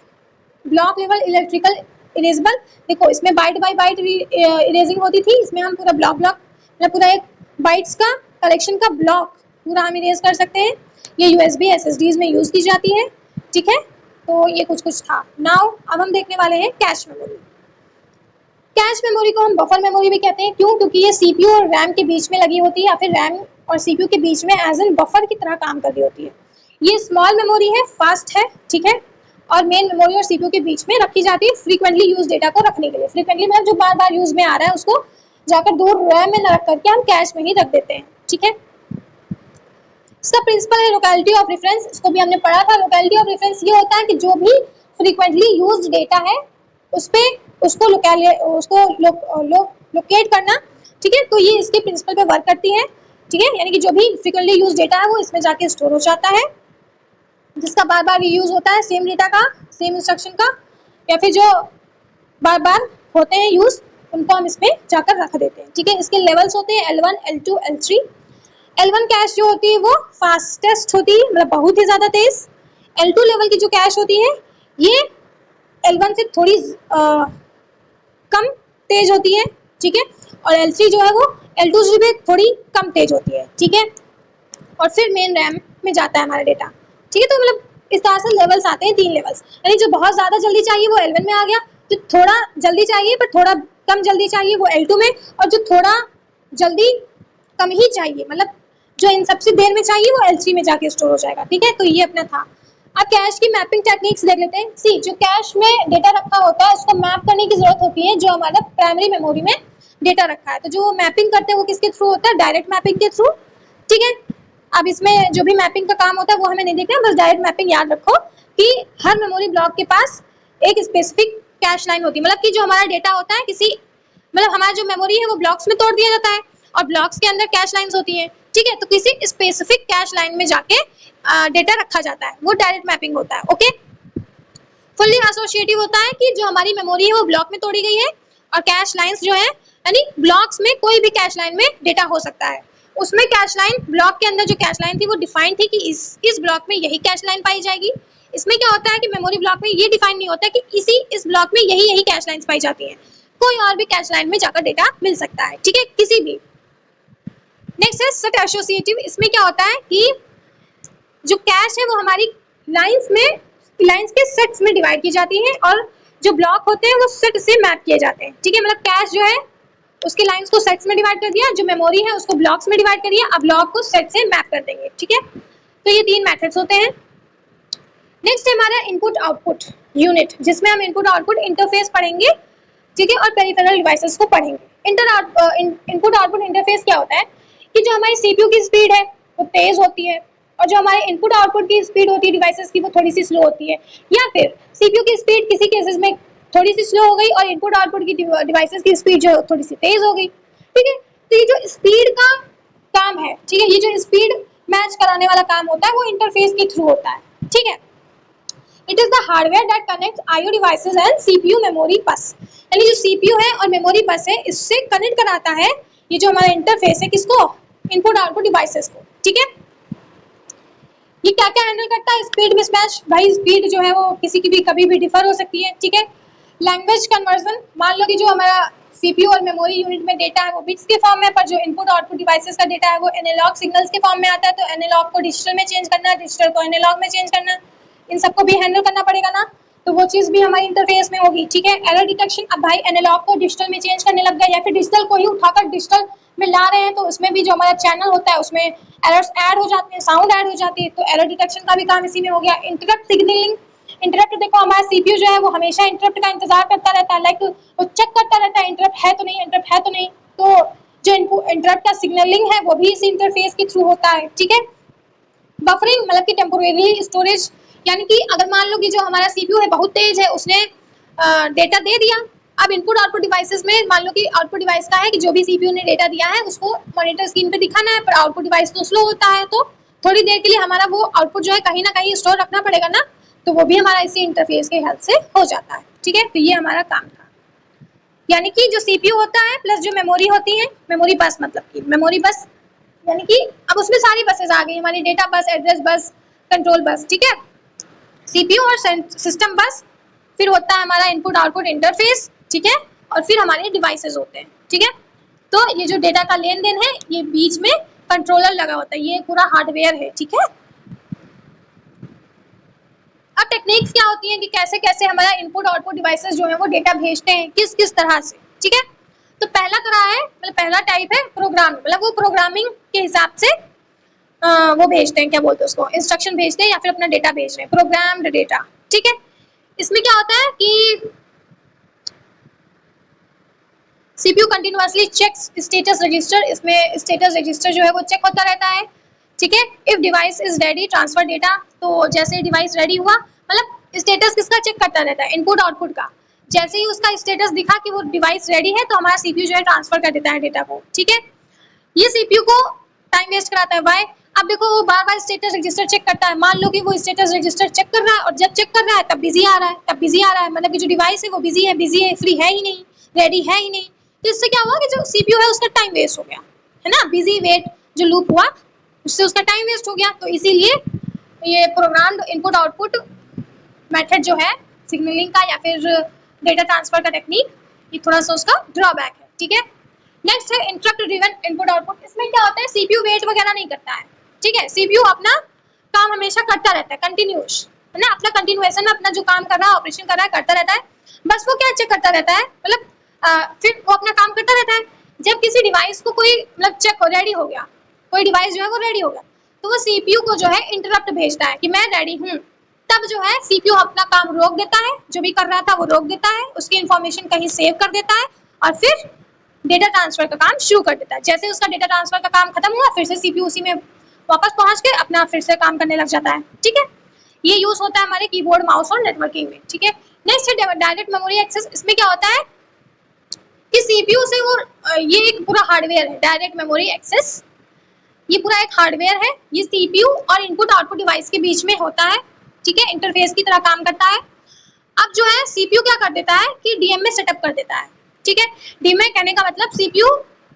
ब्लॉक लेवल इलेक्ट्रिकल इरेजेबल। देखो इसमें बाइट बाय बाइट इरेजिंग होती थी, इसमें हम पूरा ब्लॉक मतलब पूरा एक बाइट्स का कलेक्शन का ब्लॉक पूरा हम इरेज कर सकते हैं। ये यूएसबी एसएसडीज में यूज की जाती है, ठीक है। तो ये कुछ कुछ था। नाउ अब हम देखने वाले हैं कैश मेमोरी। कैश मेमोरी को हम बफर मेमोरी भी कहते हैं, क्यों, क्योंकि ये सीपीयू और रैम के बीच में लगी होती है, या फिर रैम और सीपीयू के बीच में एज एन बफर की तरह काम कर रही होती है। ये स्मॉल मेमोरी है, फास्ट है, ठीक है, और मेन मेमोरी और सीपीयू के बीच में रखी जाती है फ्रीक्वेंटली यूज डेटा को रखने के लिए। फ्रीक्वेंटली मतलब जो बार बार यूज में आ रहा है उसको जाकर दूर रैम में न रख करके हम कैश में ही रख देते हैं, ठीक है। इसका प्रिंसिपल है लोकेलिटी ऑफ रेफरेंस, इसको भी हमने पढ़ा था। लोकेलिटी ऑफ रेफरेंस ये होता है कि जो भी फ्रीक्वेंटली यूज्ड डेटा है उस पे उसको लोकेट करना, ठीक है। तो ये इसके प्रिंसिपल पे वर्क करती है, ठीक है। यानी कि जो भी फ्रीक्वेंटली यूज डेटा है वो इसमें जाके स्टोर हो जाता है, जिसका बार बार यूज होता है सेम डेटा का, सेम इंस्ट्रक्शन का, या फिर जो बार बार होते हैं यूज उनको हम इसमें जाकर रख देते हैं, ठीक है। इसके लेवल्स होते हैं L1, L2, L3। L1 cash जो होती है वो फास्टेस्ट होती है, मतलब बहुत ही ज्यादा तेज। L2 लेवल की जो कैश होती है ये L1 से थोड़ी कम तेज होती है, ठीक है। और L3 जो है वो L2 से भी थोड़ी कम तेज होती है, ठीक है। और फिर मेन रैम में जाता है हमारा डेटा, ठीक है। तो मतलब इस तरह से लेवल्स आते हैं, 3 लेवल्स, यानी जो बहुत ज्यादा जल्दी चाहिए वो L1 में आ गया, जो थोड़ा जल्दी चाहिए पर थोड़ा कम जल्दी चाहिए वो L2 में, और जो थोड़ा जल्दी कम ही चाहिए मतलब जो इन सबसे देर में चाहिए वो L3 में जाके स्टोर हो जाएगा, ठीक है। तो ये अपना था। अब कैश की मैपिंग टेक्निक्स देख लेते हैं। सी जो कैश में डेटा रखा होता है उसको मैप करने की जरूरत होती है जो हमारा प्राइमरी मेमोरी में डेटा रखा है। तो जो मैपिंग करते हैं वो किसके थ्रू होता है, डायरेक्ट मैपिंग के थ्रू, ठीक है। अब इसमें जो भी मैपिंग का काम होता है वो हमें नहीं देखना, बस डायरेक्ट मैपिंग याद रखो कि हर मेमोरी ब्लॉक के पास एक स्पेसिफिक कैश लाइन होती है, मतलब कि जो हमारा डेटा होता है किसी मतलब हमारा जो मेमोरी है वो ब्लॉक्स में तोड़ दिया जाता है और ब्लॉक्स के अंदर कैश लाइंस होती हैं, ठीक है। तो किसी स्पेसिफिक कैश लाइन में जाके डेटा रखा जाता है, वो डायरेक्ट मैपिंग होता है, ओके। फुल्ली एसोसिएटिव होता है कि जो हमारी मेमोरी है वो ब्लॉक में तोड़ी गई है और कैश लाइंस जो है यानी ब्लॉक्स में कोई भी कैश लाइन में डेटा हो सकता है। उसमें कैश लाइन ब्लॉक के अंदर जो कैश लाइन थी वो डिफाइन थी कि इस ब्लॉक में यही कैश लाइन पाई जाएगी। इसमें क्या होता है कि मेमोरी ब्लॉक में ये डिफाइन नहीं होता कि इस ब्लॉक में यही कैश लाइंस पाई जाती हैं, कोई और भी कैश लाइन में जाकर डेटा मिल सकता है, ठीक है, किसी भी। नेक्स्ट है सेट एसोसिएटिव। इसमें क्या होता है कि जो कैश है वो हमारी लाइंस के सेट्स में डिवाइड की जाती है और जो ब्लॉक होते हैं वो सेट से मैप किए जाते हैं, ठीक है। मतलब कैश जो है उसकी लाइंस को सेट्स में डिवाइड कर दिया, जो मेमोरी है उसको ब्लॉक्स में डिवाइड कर दिया, अब ब्लॉक को सेट से मैप कर देंगे, ठीक है। तो ये 3 मेथड्स होते हैं। नेक्स्ट है हमारा इनपुट आउटपुट यूनिट, जिसमें हम इनपुट आउटपुट इंटरफेस पढ़ेंगे, ठीक है, और पेरिफेरल डिवाइसेस को पढ़ेंगे। इनपुट आउटपुट इंटरफेस क्या होता है कि जो हमारी सीपीयू की स्पीड है वो तेज होती है और जो हमारे इनपुट आउटपुट की स्पीड होती है डिवाइसेस की वो थोड़ी सी स्लो होती है, या फिर सीपीयू की स्पीड किसी केसेस में थोड़ी सी स्लो हो गई और इनपुट आउटपुट की डिवाइसेस की स्पीड जो थोड़ी सी तेज हो गई, ठीक है। तो ये जो स्पीड का काम है, ठीक है, ये जो स्पीड मैच कराने वाला काम होता है वो इंटरफेस के थ्रू होता है, ठीक है। It is the hardware that connects IO devices and CPU memory बस, यानी जो सीपीयू है और मेमोरी बस है इससे कनेक्ट कराता है ये जो हमारा इंटरफेस है, किसको, इनपुट आउटपुट डिवाइसेस को, ठीक है। ये क्या क्या हैंडल करता है, स्पीड मिसमैच, भाई स्पीड जो है वो किसी की भी कभी भी डिफर हो सकती है, ठीक है। लैंग्वेज कन्वर्जन, मान लो कि जो हमारा सीपीयू और मेमोरी यूनिट में डेटा है वो बिट्स के फॉर्म में, पर जो इनपुट आउटपुट डिवाइसेस का डेटा है वो एनालॉग सिग्नल्स के फॉर्म में आता है, तो एनालॉग को डिजिटल में चेंज करना, डिजिटल को एनालॉग में चेंज करना, इन सबको भी हैंडल करना पड़ेगा ना, तो वो चीज भी हमारी इंटरफेस में होगी, ठीक है। एरर डिटेक्शन, अब भाई एनालॉग को डिजिटल में चेंज करने लग गया या फिर डिजिटल को ही उठाकर डिजिटल में ला रहे हैं, तो उसमें भी जो हमारा चैनल होता है उसमें एरर्स ऐड हो जाते हैं, साउंड ऐड हो जाती है, तो एरर डिटेक्शन का भी काम इसी में हो गया। इंटरप्ट सिग्नलिंग, इंटरप्ट देखो हमारा सीपीयू जो है वो हमेशा इंटरप्ट का इंतजार करता रहता है, लाइक वो चेक करता रहता है इंटरप्ट है तो नहीं, इंटरप्ट है तो नहीं, तो जो इंटरप्ट का सिग्नलिंग है वो भी इस इंटरफेस के थ्रू होता है, ठीक है। बफरिंग मतलब कि टेम्पोरेरी स्टोरेज, यानी कि अगर मान लो कि जो हमारा सीपीयू है बहुत तेज है, उसने डेटा दे दिया, अब इनपुट आउटपुट डिवाइसेस में मान लो कि आउटपुट डिवाइस का है कि जो भी सीपीयू ने डेटा दिया है उसको मॉनिटर स्क्रीन पे दिखाना है, पर आउटपुट डिवाइस तो स्लो होता है, तो थोड़ी देर के लिए हमारा वो आउटपुट जो है कहीं ना कहीं स्टोर रखना पड़ेगा ना, तो वो भी हमारा इसी इंटरफेस के हेल्प से हो जाता है, ठीक है। तो ये हमारा काम था, यानी कि जो सीपीयू होता है प्लस जो मेमोरी होती है, मेमोरी बस मतलब कि मेमोरी बस, यानी कि अब उसमें सारी बसेस आ गई हमारी, data bus, address bus, control bus, ठीक है, सीपीयू और सिस्टम बस, फिर होता है हमारा इनपुट आउटपुट इंटरफेस, ठीक है, और फिर हमारे डिवाइसेस होते हैं, ठीक है। तो ये जो डेटा का लेन देन है ये बीच में कंट्रोलर लगा होता है, ये पूरा हार्डवेयर है, ठीक है। अब टेक्निक्स क्या होती हैं कि कैसे कैसे हमारा इनपुट आउटपुट डिवाइसेस जो है वो डेटा भेजते हैं, किस किस तरह से, ठीक है। तो पहला तरह है, मतलब पहला टाइप है प्रोग्राम, मतलब वो प्रोग्रामिंग के हिसाब से वो भेजते हैं, क्या बोलते हैं उसको, इंस्ट्रक्शन भेजते हैं या फिर अपना डेटा भेज रहे हैं, प्रोग्राम्ड डेटा, ठीक है। इसमें क्या होता है कि CPU continuously checks status register, इसमें स्टेटस रजिस्टर जो है वो चेक होता रहता है, ठीक है। If device is ready transfer data, तो जैसे डिवाइस रेडी हुआ, मतलब स्टेटस किसका चेक करता रहता है, इनपुट आउटपुट का, जैसे ही उसका स्टेटस दिखा कि वो डिवाइस रेडी है तो हमारा सीपीयू जो है ट्रांसफर कर देता है डेटा को, ठीक है। ये सीपीयू को टाइम वेस्ट कराता है, वाई, अब देखो वो बार बार स्टेटस रजिस्टर चेक करता है, मान लो कि वो स्टेटस रजिस्टर चेक कर रहा है और जब चेक कर रहा है तब बिजी आ रहा है, तब बिजी आ रहा है, मतलब कि जो डिवाइस है वो बिजी है, फ्री है ही नहीं, रेडी है ही नहीं, तो इससे क्या हुआ कि जो सीपीयू है उसका टाइम वेस्ट हो गया, है ना, बिजी वेट जो लूप हुआ उससे उसका टाइम वेस्ट हो गया। तो इसीलिए ये प्रोग्राम्ड इनपुट आउटपुट मेथड जो है सिग्नलिंग का या फिर डेटा ट्रांसफर का टेक्निक, ये थोड़ा सा उसका ड्रॉबैक है, ठीक है। नेक्स्ट है इंटरप्ट ड्रिवन इनपुट आउटपुट, इसमें क्या होता है सीपीयू वेट वगैरह नहीं करता है, ठीक है, सीपीयू अपना काम हमेशा करता रहता है, कंटिन्यूस, है ना, अपना कंटिन्यूएशन में अपना जो काम कर रहा है, ऑपरेशन कर रहा है, करता रहता है, बस वो क्या चेक करता रहता है, मतलब फिर वो अपना काम करता रहता है, जब किसी डिवाइस को कोई मतलब चेक हो, रेडी हो गया, कोई डिवाइस जो है वो रेडी हो गया, तो वो सीपीयू को जो है इंटरप्ट भेजता है कि मैं रेडी हूँ, तब जो है सीपीयू अपना काम रोक देता है, जो भी कर रहा था वो रोक देता है, उसकी इन्फॉर्मेशन कहीं सेव कर देता है और फिर डेटा ट्रांसफर का काम शुरू कर देता है। जैसे उसका डेटा ट्रांसफर का काम खत्म हुआ फिर से सीपीयू उसी में वापस पहुंच के अपना फिर से काम करने लग जाता है, ठीक है। ये यूज होता है हमारे कीबोर्ड, माउस और नेटवर्किंग में, ठीक है। नेक्स्ट है डायरेक्ट मेमोरी एक्सेस, इसमें क्या होता है कि सीपीयू से वो ये एक पूरा हार्डवेयर है, डायरेक्ट मेमोरी एक्सेस, ये पूरा एक हार्डवेयर है, ये सीपीयू और इनपुट आउटपुट डिवाइस के बीच में होता है, ठीक है, इंटरफेस की तरह काम करता है। अब जो है सीपीयू क्या कर देता है कि डीएमए सेटअप कर देता है, ठीक है। डीएमए कहने का मतलब सीपीयू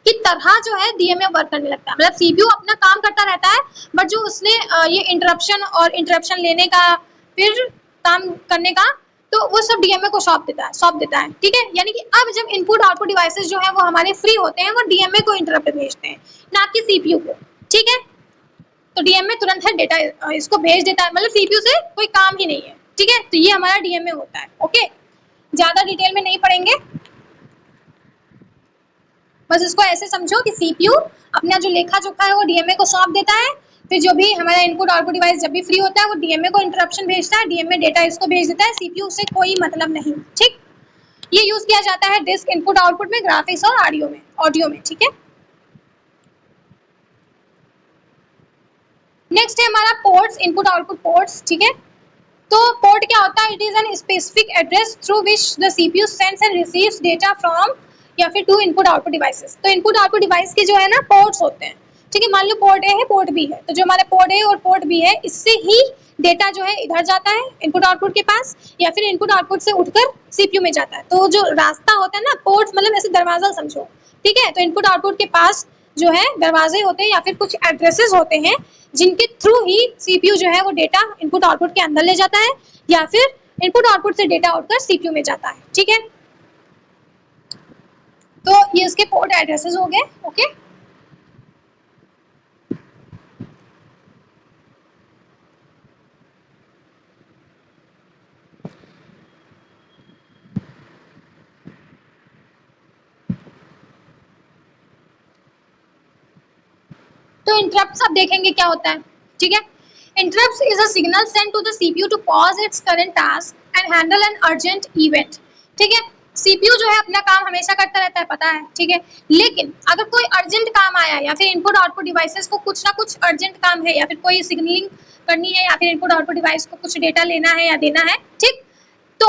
की तरह जो है डीएमए वर्क करने लगता है, मतलब सीपीयू अपना काम करता रहता है, बट जो उसने ये इंटरप्शन लेने का फिर काम करने का, तो वो सब डीएमए को सौंप देता है, ठीक है। यानी कि अब जब इनपुट आउटपुट डिवाइसेस जो है वो हमारे फ्री होते हैं, वो डीएमए को इंटरप्ट भेजते हैं, ना कि सीपीयू को, ठीक है। तो डीएम में तुरंत है डेटा इसको भेज देता है, मतलब सीपीयू से कोई काम ही नहीं है, ठीक है। तो ये हमारा डीएम में होता है। ओके, ज्यादा डिटेल में नहीं पढ़ेंगे, बस इसको ऐसे समझो कि सीपीयू अपना जो लेखा जोखा है वो डीएमए को सौंप देता है, फिर जो भी हमारा इनपुट आउटपुट डिवाइस जब भी फ्री होता है वो डीएमए को इंटरप्शन भेजता है, डीएमए डेटा इसको भेज देता है, सीपीयू से कोई मतलब नहीं, ठीक। ये यूज किया जाता है डिस्क इनपुट आउटपुट में, ग्राफिक्स और ऑडियो में, ठीक है। नेक्स्ट है हमारा पोर्ट्स, इनपुट आउटपुट पोर्ट्स, ठीक है। तो पोर्ट क्या होता है? It is an specific address through which the CPU sends and receives data from या फिर टू इनपुट आउटपुट डिवाइसेस। तो इनपुट आउटपुट डिवाइस के जो है ना पोर्ट्स होते हैं, ठीक है। मान लो पोर्ट ए है, पोर्ट बी है, तो जो हमारे पोर्ट ए और पोर्ट बी है इससे ही डेटा जो है इधर जाता है इनपुट आउटपुट के पास, या फिर इनपुट आउटपुट से उठकर सीपीयू में जाता है। तो जो रास्ता होता है ना, पोर्ट्स मतलब ऐसे दरवाजा समझो, ठीक है। तो इनपुट आउटपुट के पास जो है दरवाजे होते हैं या फिर कुछ एड्रेसेस होते हैं जिनके थ्रू ही सीपीयू जो है वो डेटा इनपुट आउटपुट के अंदर ले जाता है, या फिर इनपुट आउटपुट से डेटा उठकर सीपीयू में जाता है, ठीक है। तो ये इसके पोर्ट एड्रेसेस हो गए। ओके, तो इंटरप्ट्स अब देखेंगे क्या होता है, ठीक है। Interrupts is a signal sent to the CPU to pause its current task and handle an urgent event, ठीक है। सीपीयू जो है अपना काम हमेशा करता रहता है, पता है, ठीक है। लेकिन अगर कोई अर्जेंट काम आया या फिर इनपुट आउटपुट डिवाइसेस को कुछ ना कुछ अर्जेंट काम है, या फिर कोई सिग्नलिंग करनी है, या फिर इनपुट आउटपुट डिवाइस को कुछ डेटा लेना है या देना है, ठीक, तो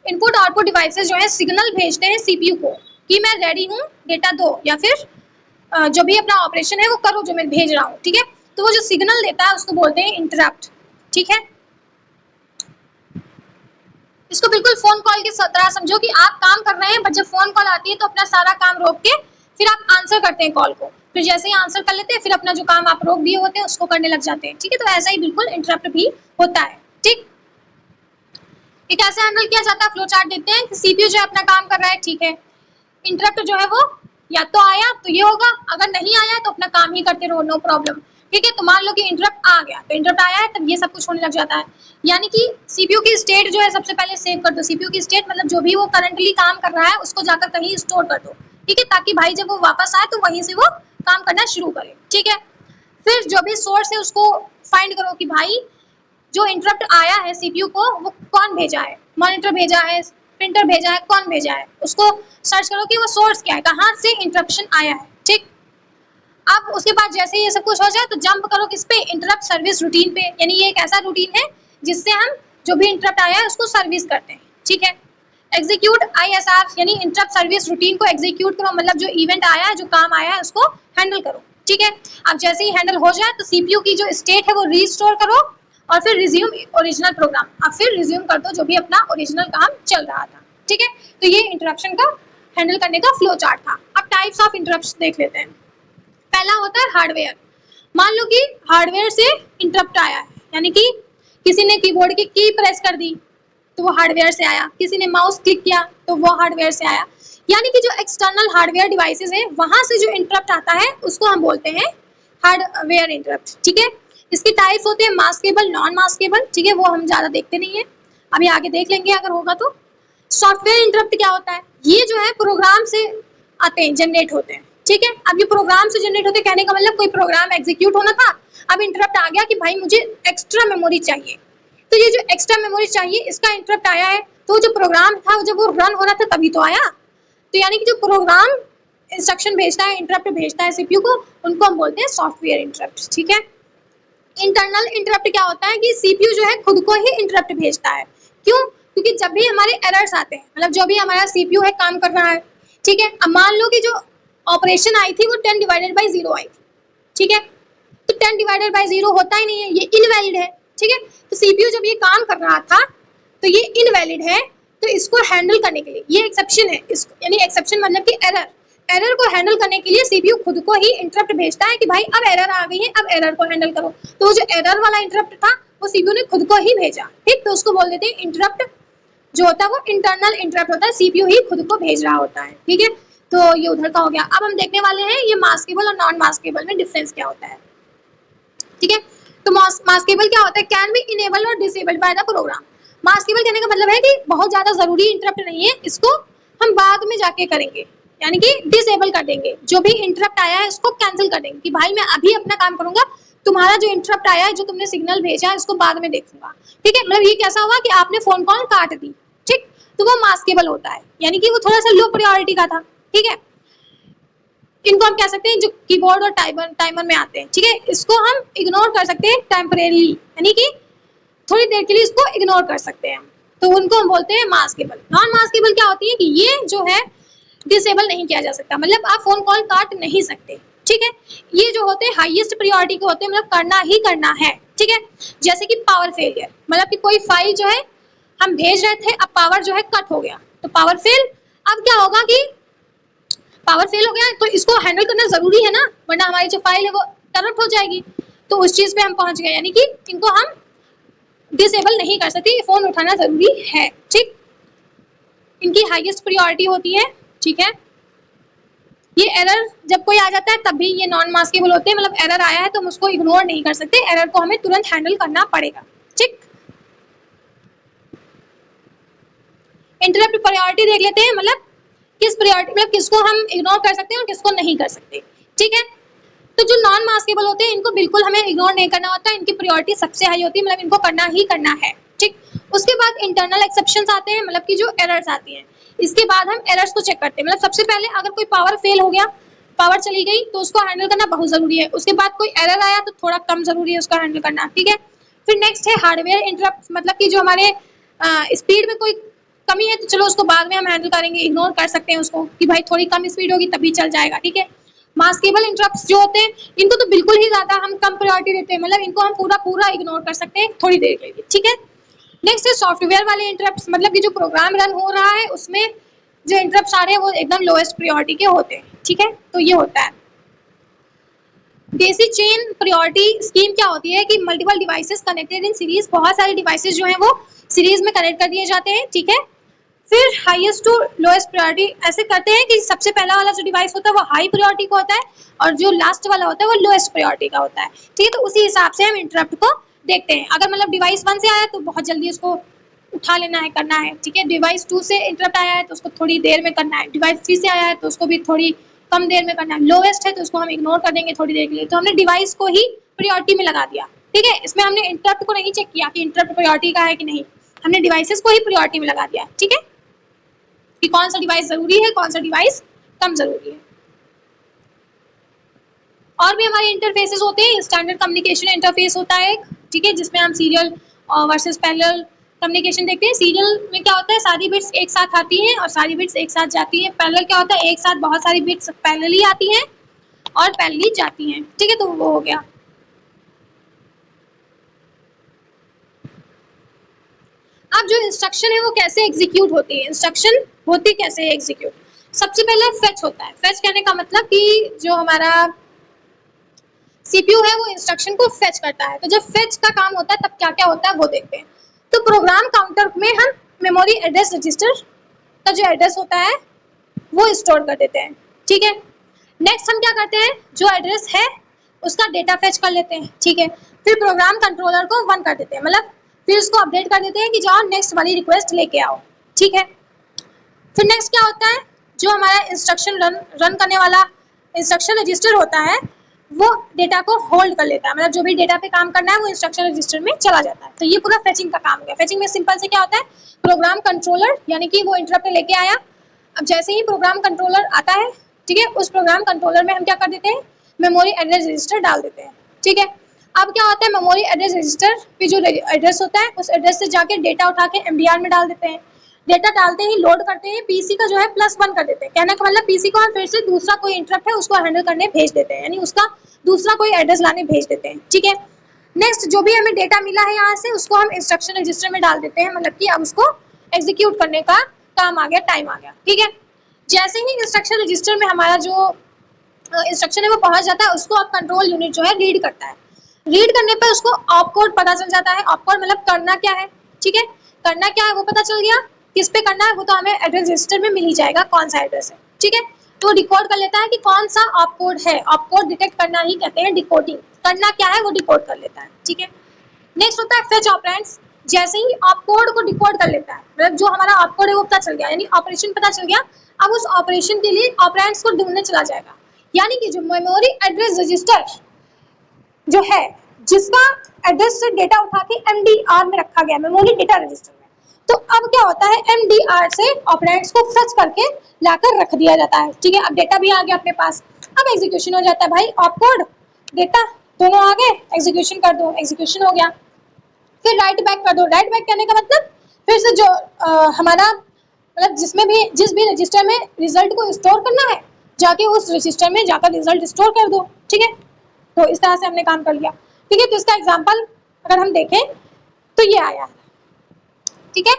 इनपुट आउटपुट डिवाइसेस जो है सिग्नल भेजते हैं सीपीयू को कि मैं रेडी हूँ, डेटा दो, या फिर जो भी अपना ऑपरेशन है वो करो जो मैं भेज रहा हूँ, ठीक है। तो वो जो सिग्नल देता है उसको बोलते हैं इंटरप्ट, ठीक है। इसको बिल्कुल फोन कॉल की तरह समझो कि आप काम कर रहे हैं, बट जब फोन कॉल आती है तो अपना सारा काम रोक के फिर आप आंसर करते हैं कॉल को, फिर जैसे ही आंसर कर लेते हैं फिर अपना जो काम आप रोक दिए होते हैं उसको करने लग जाते हैं, ठीक है। तो ऐसा ही बिल्कुल इंटरप्ट भी होता है, ठीक। ये कैसे हैंडल किया जाता है, फ्लो चार्ट देते हैं कि सीपीयू जो है अपना काम कर रहा है, ठीक है। इंटरप्ट जो है वो या तो आया तो ये होगा, अगर नहीं आया तो अपना काम ही करते रहो, नो प्रॉब्लम, ठीक है। तो मान लो कि इंटरप्ट आ गया, तो इंटरप्ट आया है तब ये सब कुछ होने लग जाता है, यानी कि सीपीयू की स्टेट जो है सबसे पहले सेव कर दो। सीपीयू की स्टेट मतलब जो भी वो करंटली काम कर रहा है उसको जाकर कहीं स्टोर कर दो, ठीक है, ताकि भाई जब वो वापस आए तो वहीं से वो काम करना शुरू करे, ठीक है। फिर जो भी सोर्स है उसको फाइंड करो कि भाई जो इंटरप्ट आया है सीपीयू को वो कौन भेजा है, मॉनिटर भेजा है, प्रिंटर भेजा है, कौन भेजा है, उसको सर्च करो कि वो सोर्स क्या है, कहाँ से इंटरप्शन आया है, ठीक। अब उसके बाद जैसे ये सब कुछ हो जाए तो जंप करो किस पे, इंटरप्ट सर्विस रूटीन पे, यानी ये एक ऐसा रूटीन है जिससे हम जो भी इंटरप्ट आया है उसको सर्विस करते हैं, ठीक है। एग्जीक्यूट आईएसआर यानी इंटरप्ट सर्विस रूटीन को एग्जीक्यूट करो, मतलब जो इवेंट आया है, जो काम आया है उसको हैंडल करो, ठीक है। अब जैसे ही हैंडल हो जाए तो सीपीयू की जो स्टेट है वो रीस्टोर करो और फिर रिज्यूम ओरिजिनल प्रोग्राम, अब फिर रिज्यूम कर दो जो भी अपना ओरिजिनल काम चल रहा था, ठीक है। तो ये इंटरप्शन का हैंडल करने का फ्लो चार्ट था। अब टाइप्स ऑफ इंटरप्ट्स देख लेते हैं। पहला होता है हार्डवेयर। मान लो कि हार्डवेयर से इंटरप्ट आया है, यानी कि किसी ने कीबोर्ड की की प्रेस कर दी तो वो हार्डवेयर से आया, किसी ने माउस क्लिक किया तो वो हार्डवेयर से आया, यानी कि जो एक्सटर्नल हार्डवेयर डिवाइसेस हैं वहां से जो इंटरप्ट आता है उसको हम बोलते हैं हार्डवेयर इंटरप्ट, ठीक है। इसके टाइप्स होते हैं मास्केबल, नॉन मास्केबल, ठीक है, वो हम ज्यादा देखते नहीं है, अभी आगे देख लेंगे अगर होगा तो। सॉफ्टवेयर इंटरप्ट क्या होता है, ये जो है प्रोग्राम से आते हैं, जनरेट होते हैं, ठीक है। अब ये प्रोग्राम से जनरेट होते हैं, कहने का मतलब कोई प्रोग्राम एग्जीक्यूट होना था, अब इंटरप्ट आ गया कि भाई मुझे एक्स्ट्रा मेमोरी चाहिए, तो ये जो एक्स्ट्रा मेमोरी चाहिए इसका इंटरप्ट आया है, तो जो प्रोग्राम था जब वो रन हो रहा था तभी तो आया, तो यानी कि जो प्रोग्राम इंस्ट्रक्शन भेजता है, इंटरप्ट भेजता है सीपीयू को, उनको हम बोलते हैं सॉफ्टवेयर इंटरप्ट, ठीक है। इंटरनल इंटरप्ट क्या होता है कि सीपीयू जो है खुद को ही इंटरप्ट भेजता है, क्यों, क्योंकि जब भी हमारे एरर्स आते हैं, मतलब जो भी हमारा सीपीयू है काम कर रहा है, ठीक है। अब मान लो कि जो ऑपरेशन आई थी वो 10/0 आई थी, ठीक है, तो 10/0 होता ही नहीं है, ये इनवैलिड है, ठीक है। तो सीपीयू जब ये काम कर रहा था तो ये इनवैलिड है, तो इसको हैंडल करने के लिए ये एक्सेप्शन है, इसको यानी एक्सेप्शन मतलब कि एरर को हैंडल करने के लिए सीपीयू खुद को ही इंटरप्ट भेजता है कि भाई अब एरर आ गई है, अब एरर को हैंडल करो। तो वो जो एरर वाला इंटरप्ट था वो सीपीयू ने खुद को ही भेजा, ठीक, तो उसको बोल देते हैं इंटरप्ट जो होता है वो इंटरनल इंटरप्ट होता है, सीपीयू ही खुद को भेज रहा होता है, ठीक है। तो ये उधर का हो गया। अब हम देखने वाले हैं ये मास्केबल और नॉन मास्केबल में डिफरेंस क्या होता है। ठीक है। तो मास्केबल क्या होता है, कैन बी इनेबल और disabled by the program. Maskable कहने का मतलब है कि बहुत ज्यादा जरूरी इंटरप्ट नहीं है, इसको हम बाद में जाके करेंगे, यानी कि डिसेबल कर देंगे। जो भी इंटरप्ट आया है उसको कैंसिल कर देंगे कि भाई मैं अभी अपना काम करूंगा, तुम्हारा जो इंटरप्ट आया है, जो तुमने सिग्नल भेजा है, इसको बाद में देखूंगा। ठीक है, मतलब ये कैसा हुआ कि आपने फोन कॉल काट दी, ठीक, तो वो मास्केबल होता है, यानी कि वो थोड़ा सा लो प्रायोरिटी का था। ठीक है, इनको हम कह सकते हैं जो कीबोर्ड और टाइमर में आते हैं। ठीक है, इसको हम इग्नोर कर सकते हैं टेम्परेरी, यानी कि थोड़ी देर के लिए इसको इग्नोर कर सकते हैं, तो उनको हम बोलते हैं मास्केबल। नॉन मास्केबल क्या होती है कि ये जो है डिसेबल नहीं किया जा सकता, मतलब आप फोन कॉल काट नहीं सकते। ठीक है, ये जो होते हैं हाईएस्ट प्रायोरिटी के होते हैं, मतलब करना ही करना है। ठीक है, जैसे कि पावर फेलियर, मतलब कि कोई फाइल जो है हम भेज रहे थे, अब पावर जो है कट हो गया, तो पावर फेल। अब क्या होगा कि पावर फेल हो गया तो इसको हैंडल करना जरूरी है ना, वरना हमारी जो फाइल है वो करप्ट हो जाएगी। तो उस चीज पे हम पहुंच गए, यानी कि इनको हम डिसेबल नहीं कर सकते, फोन उठाना जरूरी है। ठीक, इनकी हाईएस्ट प्रायोरिटी होती है। ठीक है, ये एरर जब कोई आ जाता है तब भी ये नॉन मास्केबल होते हैं, मतलब एरर आया है तो हम उसको इग्नोर नहीं कर सकते, एरर को हमें तुरंत हैंडल करना पड़ेगा। ठीक, इंटरप्ट प्रायोरिटी देख लेते हैं, मतलब किस प्रायोरिटी, मतलब किसको हम इग्नोर कर सकते हैं और किसको नहीं कर सकते। ठीक है, तो जो नॉन मास्केबल होते हैं इनको बिल्कुल हमें इग्नोर नहीं करना होता, इनकी प्रायोरिटी सबसे हाई होती है, मतलब इनको करना ही करना है। ठीक, उसके बाद इंटरनल एक्सेप्शंस आते हैं, मतलब कि जो एरर्स आती हैं, इसके बाद हम एरर्स को चेक करते हैं। मतलब सबसे पहले अगर कोई पावर फेल हो गया, पावर चली गई, तो उसको हैंडल करना बहुत जरूरी है। उसके बाद कोई एरर आया तो थोड़ा कम जरूरी है उसका हैंडल करना। ठीक है, फिर नेक्स्ट है हार्डवेयर इंटरप्ट, मतलब कि जो हमारे स्पीड में कोई कमी है तो चलो उसको बाद में हम हैंडल करेंगे, इग्नोर कर सकते हैं उसको कि भाई थोड़ी कम स्पीड होगी तभी चल जाएगा। ठीक है, मास्केबल इंटरप्ट्स जो होते हैं इनको तो बिल्कुल ही ज्यादा हम कम प्रायोरिटी देते हैं, मतलब इनको हम पूरा इग्नोर कर सकते हैं थोड़ी देर के लिए। ठीक है, नेक्स्ट है सॉफ्टवेयर वाले इंटरप्ट्स, मतलब कि जो प्रोग्राम रन हो रहा है उसमें जो इंटरप्ट्स आ रहे हैं वो एकदम लोएस्ट प्रायोरिटी के होते हैं। ठीक है, तो ये होता है बेसिक चेन प्रायोरिटी स्कीम। क्या होती है कि multiple devices connected in series, बहुत सारे डिवाइसेस जो हैं वो सीरीज में कनेक्ट कर दिए जाते हैं। ठीक है, फिर हाईएस्ट टू लोएस्ट प्रायोरिटी ऐसे करते हैं कि सबसे पहला वाला जो डिवाइस होता है वो हाई प्रायोरिटी का होता है और जो लास्ट वाला होता है वो लोएस्ट प्रायोरिटी का होता है। ठीक है, तो उसी हिसाब से हम इंटरप्ट को देखते हैं। अगर मतलब डिवाइस 1 से आया तो बहुत जल्दी उसको उठा लेना है, करना है। ठीक है, डिवाइस 2 से इंटरप्ट आया है तो उसको थोड़ी देर में करना है, डिवाइस 3 से आया है तो उसको भी थोड़ी कम देर में करना है, लोएस्ट है तो उसको हम इग्नोर कर देंगे थोड़ी देर के लिए। तो हमने डिवाइस को ही प्रायोरिटी में लगा दिया। ठीक है, इसमें हमने इंटरप्ट को नहीं चेक किया कि इंटरप्ट प्रायोरिटी का है कि नहीं, हमने डिवाइसेस को ही प्रायोरिटी में लगा दिया। ठीक है, कि कौन सा डिवाइस जरूरी है, कौन सा डिवाइस कम जरूरी है। और भी हमारे इंटरफेसेस होते हैं, स्टैंडर्ड कम्युनिकेशन इंटरफेस होता है एक। ठीक है, जिसमें हम सीरियल वर्सेस पैरेलल कम्युनिकेशन देखते हैं। सीरियल में क्या होता है, सारी बिट्स एक साथ आती हैं और सारी बिट्स एक साथ जाती हैं। पैरेलल क्या होता है, एक साथ बहुत सारी बिट्स पैरेलली आती हैं और पैरेलली जाती हैं। ठीक है, तो वो हो गया। अब जो इंस्ट्रक्शन है वो कैसे एग्जीक्यूट होती है, इंस्ट्रक्शन होती कैसे है एग्जीक्यूट। सबसे पहले फेच होता है। फेच कहने का मतलब कि जो हमारा सीपीयू है वो इंस्ट्रक्शन को फेच करता है। तो जब फेच का काम होता है तब क्या क्या होता है वो देखते हैं। तो प्रोग्राम काउंटर में हम मेमोरी एड्रेस रजिस्टर का जो एड्रेस होता है वो स्टोर कर देते हैं। ठीक है, नेक्स्ट हम क्या करते हैं, जो एड्रेस है उसका डेटा फेच कर लेते हैं। ठीक है, फिर प्रोग्राम कंट्रोलर को 1 कर देते हैं, मतलब फिर उसको अपडेट कर देते हैं कि जाओ नेक्स्ट वाली रिक्वेस्ट लेके आओ। ठीक है, फिर नेक्स्ट क्या होता है, जो हमारा इंस्ट्रक्शन रन करने वाला इंस्ट्रक्शन रजिस्टर होता है वो डेटा को होल्ड कर लेता है, मतलब जो भी डेटा पे काम करना है वो इंस्ट्रक्शन रजिस्टर में चला जाता है। तो ये पूरा फेचिंग का काम हो गया। फेचिंग में सिंपल से क्या होता है, प्रोग्राम कंट्रोलर यानी कि वो इंटरप्ट लेके आया, अब जैसे ही प्रोग्राम कंट्रोलर आता है, ठीक है, उस प्रोग्राम कंट्रोलर में हम क्या कर देते हैं, मेमोरी एड्रेस रजिस्टर डाल देते हैं। ठीक है, अब क्या होता है, मेमोरी एड्रेस रजिस्टर पे जो एड्रेस होता है उस एड्रेस से जाके डेटा उठा के एमडीआर में डाल देते हैं। डेटा डालते ही लोड करते हैं, पीसी का जो है +1 कर देते हैं। कहने का मतलब पीसी को हम फिर से दूसरा कोई इंटरप्ट है उसको हैंडल करने भेज देते हैं, यानी उसका दूसरा कोई एड्रेस लाने भेज देते हैं। ठीक है, नेक्स्ट जो भी हमें डेटा मिला है यहाँ से उसको हम इंस्ट्रक्शन रजिस्टर में डाल देते हैं, मतलब कि अब उसको एग्जीक्यूट करने का काम आ गया, टाइम आ गया। ठीक है, जैसे ही इंस्ट्रक्शन रजिस्टर में हमारा जो इंस्ट्रक्शन है वो पहुंच जाता है, उसको अब कंट्रोल यूनिट जो है रीड करता है। रीड करने पर उसको ऑप कोड पता चल जाता है। ऑप कोड मतलब करना क्या है। ठीक है, करना क्या है वो पता चल गया, किस पे करना है वो तो हमें एड्रेस रजिस्टर में मिल ही जाएगा, कौन सा एड्रेस है। ठीक है, तो डिकोड कर लेता है कि कौन सा ऑप कोड है। ऑप कोड डिटेक्ट करना ही कहते हैं डिकोडिंग। करना क्या है वो डिकोड कर लेता है, ठीक है। नेक्स्ट होता है फेच ऑपरेंड्स। जैसे ही ऑपकोड को डिकोड कर लेता है, मतलब जो हमारा ऑपकोड है वो पता चल गया, यानी ऑपरेशन पता चल गया, अब उस ऑपरेशन के लिए ऑपरेंड्स को ढूंढने चला जाएगा। यानी कि जो मेमोरी एड्रेस रजिस्टर जो है, जिसका एड्रेस से डेटा उठा के MDR में रखा गया, मेमोरी डेटा रजिस्टर में, तो अब क्या होता है MDR से ऑपरेंड्स को फेच करके लाकर रख दिया जाता है, ठीक है। अब डेटा भी आ गया अपने पास, अब एग्जीक्यूशन हो जाता है भाई, ऑपकोड डेटा दोनों आ गए, एग्जीक्यूशन कर दो, एग्जीक्यूशन हो गया। फिर राइट बैक कर दो। राइट बैक करने का मतलब फिर से जो हमारा मतलब जिस भी रजिस्टर में रिजल्ट को स्टोर करना है, जाके उस रजिस्टर में जाकर रिजल्ट स्टोर कर दो, ठीक है। तो इस तरह से हमने काम कर लिया, ठीक है। तो इसका एग्जांपल अगर हम देखें तो ये आया है, ठीक है।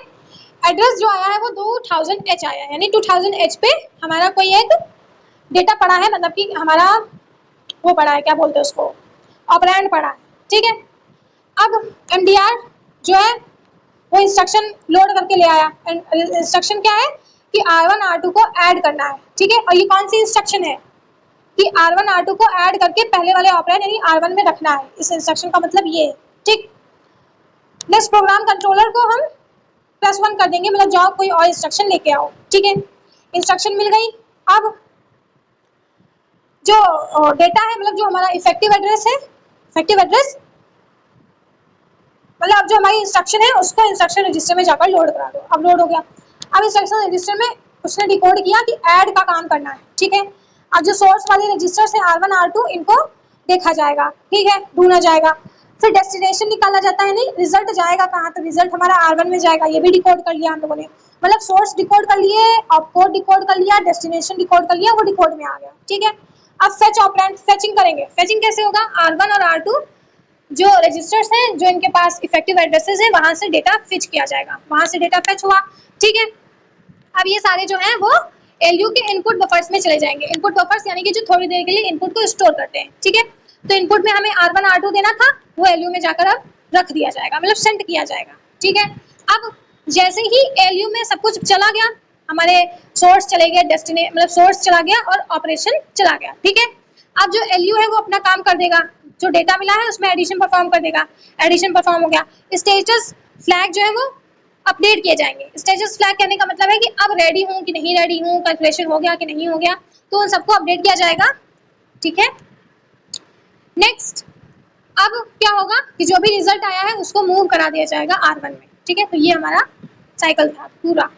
एड्रेस जो आया है वो 2000H आया है, यानी 2000H पे हमारा कोई एक डेटा पड़ा है, मतलब कि हमारा वो पड़ा है, क्या बोलते हैं उसको, ऑपरेंड पड़ा है, ठीक है। अब MDR जो है वो इंस्ट्रक्शन लोड करके ले आया। इंस्ट्रक्शन क्या है कि R1 R2 को ऐड करना है, ठीक है। और ये कौन सी इंस्ट्रक्शन है कि R1 R2 को ऐड करके पहले वाले ऑपरेंड यानी R1 में रखना है, इस इंस्ट्रक्शन का मतलब ये, ठीक। नेक्स्ट प्रोग्राम कंट्रोलर को हम +1 कर देंगे, मतलब जाओ कोई और इंस्ट्रक्शन लेके आओ, ठीक है। इंस्ट्रक्शन मिल गई। अब जो डेटा है, मतलब जो हमारा इफेक्टिव एड्रेस है, इफेक्टिव एड्रेस मतलब जो हमारी इंस्ट्रक्शन है उसको इंस्ट्रक्शन रजिस्टर में जाकर लोड करा दो। अब लोड हो गया। अब इंस्ट्रक्शन रजिस्टर में उसने डिकोड किया कि ऐड का काम करना है, ठीक है। अब जो सोर्स वाले रजिस्टर्स हैं R1 R2 इनको देखा जाएगा, ठीक है, ढूंढा जाएगा। फिर डेस्टिनेशन निकाला जाता है, नहीं रिजल्ट जाएगा कहाँ, तो रिजल्ट हमारा R1 में जाएगा, ये भी डिकोड कर लिया हम लोगों ने, मतलब सोर्स डिकोड कर लिए, ऑपकोड डिकोड कर लिया, डेस्टिनेशन डिकोड कर लिया, वो डिकोड में आ गया, ठीक है। अब फेच ऑपरेंड, फेचिंग करेंगे। फेचिंग कैसे होगा, R1 और R2 जो रजिस्टर्स हैं जो इनके पास इफेक्टिव एड्रेसेस हैं वहां से डेटा फेच किया जाएगा, वहां से डेटा फेच हुआ, ठीक है। अब ये सारे जो हैं वो LU के इनपुट बफर्स में चले जाएंगे। इनपुट बफर्स यानी कि जो थोड़ी देर के लिए इनपुट को स्टोर करते हैं, ठीक है। तो इनपुट में हमें R1 R2 देना था, वो LU में जाकर अब रख दिया जाएगा, मतलब सेंड किया जाएगा, ठीक है। अब जैसे ही LU में सब कुछ चला गया, हमारे सोर्स चले गए, मतलब सोर्स चला गया और ऑपरेशन चला गया, ठीक है। अब जो LU है वो अपना काम कर देगा, जो डेटा मिला है उसमें एडिशन परफॉर्म कर देगा, एडिशन परफॉर्म हो गया। स्टेटस फ्लैग जो है वो अपडेट किए जाएंगे। स्टेटस फ्लैग कहने का मतलब है कि अब रेडी हूँ कि नहीं रेडी हूँ, कैलकुलेशन हो गया कि नहीं हो गया, तो उन सबको अपडेट किया जाएगा, ठीक है। नेक्स्ट अब क्या होगा कि जो भी रिजल्ट आया है उसको मूव करा दिया जाएगा R1 में, ठीक है। तो ये हमारा साइकिल था पूरा,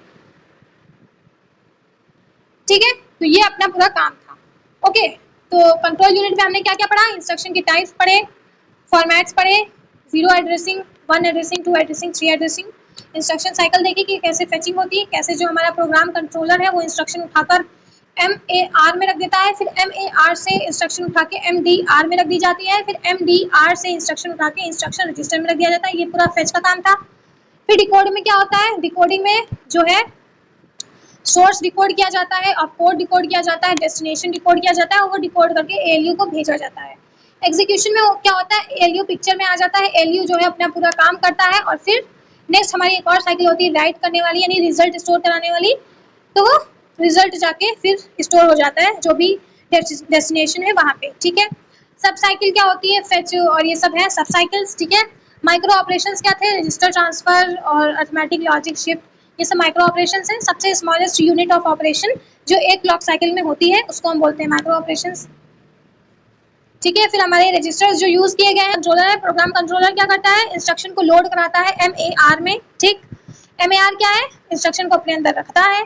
ठीक है। तो ये अपना पूरा काम था, ओके। तो कंट्रोल यूनिट में हमने क्या क्या पढ़ा, इंस्ट्रक्शन के टाइप्स पढ़े, फॉर्मेट्स पढ़े, 0 addressing, 1 addressing, 2 addressing, 3 addressing, instruction cycle देखी कि कैसे फेचिंग होती है, कैसे जो हमारा प्रोग्राम कंट्रोलर है वो इंस्ट्रक्शन उठाकर MAR में रख देता है, फिर MAR से इंस्ट्रक्शन उठा के MDR में रख दी जाती है, फिर MDR से इंस्ट्रक्शन उठा के इंस्ट्रक्शन रजिस्टर में रख दिया जाता है। ये पूरा फेच का काम था। फिर डिकोड में क्या होता है, डिकोडिंग में जो है सोर्स डिकोड किया जाता है, ऑपकोड डिकोड किया जाता है, डेस्टिनेशन डिकोड किया जाता है, वो डिकोड करके ALU को भेजा जाता है। एग्जीक्यूशन में क्या होता है, ALU पिक्चर में आ जाता है, ALU जो है अपना पूरा काम करता है और फिर नेक्स्ट हमारी एक और साइकिल होती है राइट करने वाली, यानी रिजल्ट स्टोर कराने वाली, तो वो रिजल्ट जाके फिर स्टोर हो जाता है जो भी डेस्टिनेशन है वहाँ पे, ठीक है। सब साइकिल क्या होती है, फेच और ये सब है सब साइकिल्स, ठीक है। माइक्रो ऑपरेशंस क्या थे, रजिस्टर ट्रांसफर और अरिथमेटिक लॉजिक शिफ्ट, ये सब माइक्रो ऑपरेशंस हैं। सबसे स्मॉलेस्ट यूनिट ऑफ ऑपरेशन जो एक क्लॉक साइकिल में होती है उसको हम बोलते हैं माइक्रो ऑपरेशंस, ठीक है। फिर हमारे रजिस्टर्स जो यूज किए गए हैं, कंट्रोलर है, प्रोग्राम कंट्रोलर क्या करता है, इंस्ट्रक्शन को लोड कराता है MAR में, ठीक। MAR क्या है, इंस्ट्रक्शन को अपने अंदर रखता है।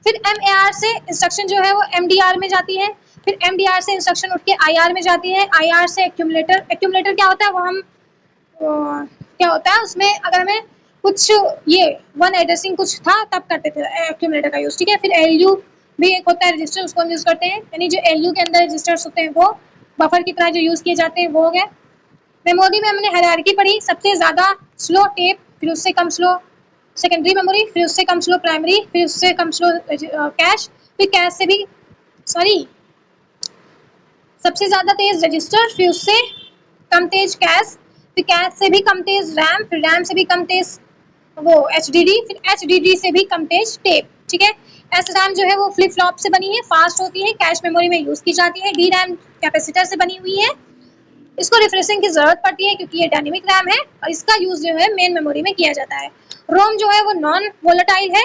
फिर MAR से इंस्ट्रक्शन जो है वो MDR में जाती है, फिर MDR से इंस्ट्रक्शन उठ के IR में जाती है, IR से एक्यूमुलेटर, एक्यूमुलेटर क्या होता है वो हम क्या होता है उसमें अगर हमें कुछ ये 1 एड्रेसिंग कुछ था तब करते थे एक्यूमुलेटर का यूज, ठीक है। फिर LU भी एक होता है रजिस्टर, उसको हम यूज करते हैं, यानी जो LU के अंदर रजिस्टर्स होते हैं वो बफर की तरह जो यूज किए जाते हैं वो हो गए। मेमोरी में हमने हायरार्की पढ़ी, सबसे ज्यादा स्लो टेप, फिर उससे कम स्लो सेकेंडरी मेमोरी, फिर उससे कम स्लो प्राइमरी, फिर उससे कम स्लो कैश, फिर कैश से भी सबसे ज्यादा तेज रजिस्टर, फिर उससे कम तेज कैश, फिर कैश से भी कम तेज रैम, फिर रैम से भी कम तेज वो HDD, फिर HDD से भी कम तेज टेप, ठीक है। SRAM जो है वो फ्लिप फ्लॉप से बनी है, फास्ट होती है, कैश मेमोरी में यूज की जाती है। DRAM कैपेसिटर से बनी हुई है, इसको रिफ्रेशिंग की जरूरत पड़ती है क्योंकि ये डायनेमिक रैम है और इसका यूज जो है मेन मेमोरी में किया जाता है। रोम जो है वो नॉन वोलेटाइल है।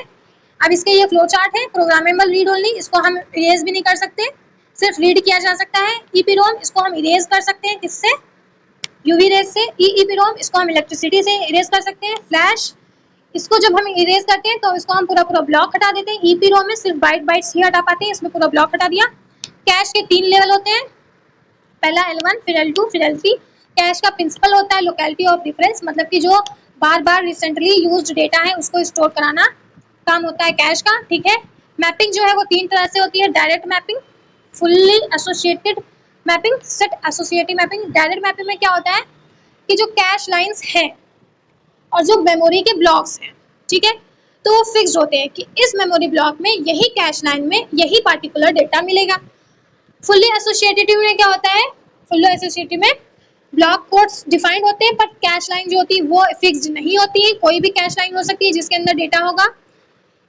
अब इसके ये फ्लो चार्ट है, प्रोग्रामेबल रीड ओनली, इसको हम इरेज भी नहीं कर सकते, सिर्फ रीड किया जा सकता है। ईपीरोम इसको हम इरेज कर सकते हैं, किससे? यूवी रेज से। ईपीरोम इसको हम इलेक्ट्रिसिटी से इरेज कर सकते हैं। फ्लैश इसको जब हम इरेज करते हैं तो इसको हम पूरा पूरा ब्लॉक हटा देते हैं। ईपीरोम में सिर्फ बाइट्स ही हटा पाते हैं, इसमें पूरा ब्लॉक हटा दिया। कैश के 3 लेवल होते हैं, पहला L1, फिर L2, फिर L3। कैश का प्रिंसिपल होता है लोकेलिटी ऑफ रेफरेंस, मतलब कि जो बार बार रिसेंटली यूज्ड डेटा है उसको स्टोर कराना काम होता है कैश का, ठीक है। मैपिंग जो है वो 3 तरह से होती है, direct mapping, fully associated mapping, set associative mapping. Direct mapping में क्या होता है कि जो कैश लाइंस हैं और जो मेमोरी के ब्लॉक्स हैं, ठीक है, तो वो फिक्स्ड होते हैं कि इस मेमोरी ब्लॉक में यही कैश लाइन में यही पार्टिकुलर डेटा मिलेगा। फुल्ली एसोसिएटिव में क्या होता है? फुल्ली एसोसिएटिव में ब्लॉक कोड्स डिफाइंड होते हैं, बट कैश लाइन जो होती है वो फिक्स्ड नहीं होती है, कोई भी कैश लाइन हो सकती है जिसके अंदर डेटा होगा।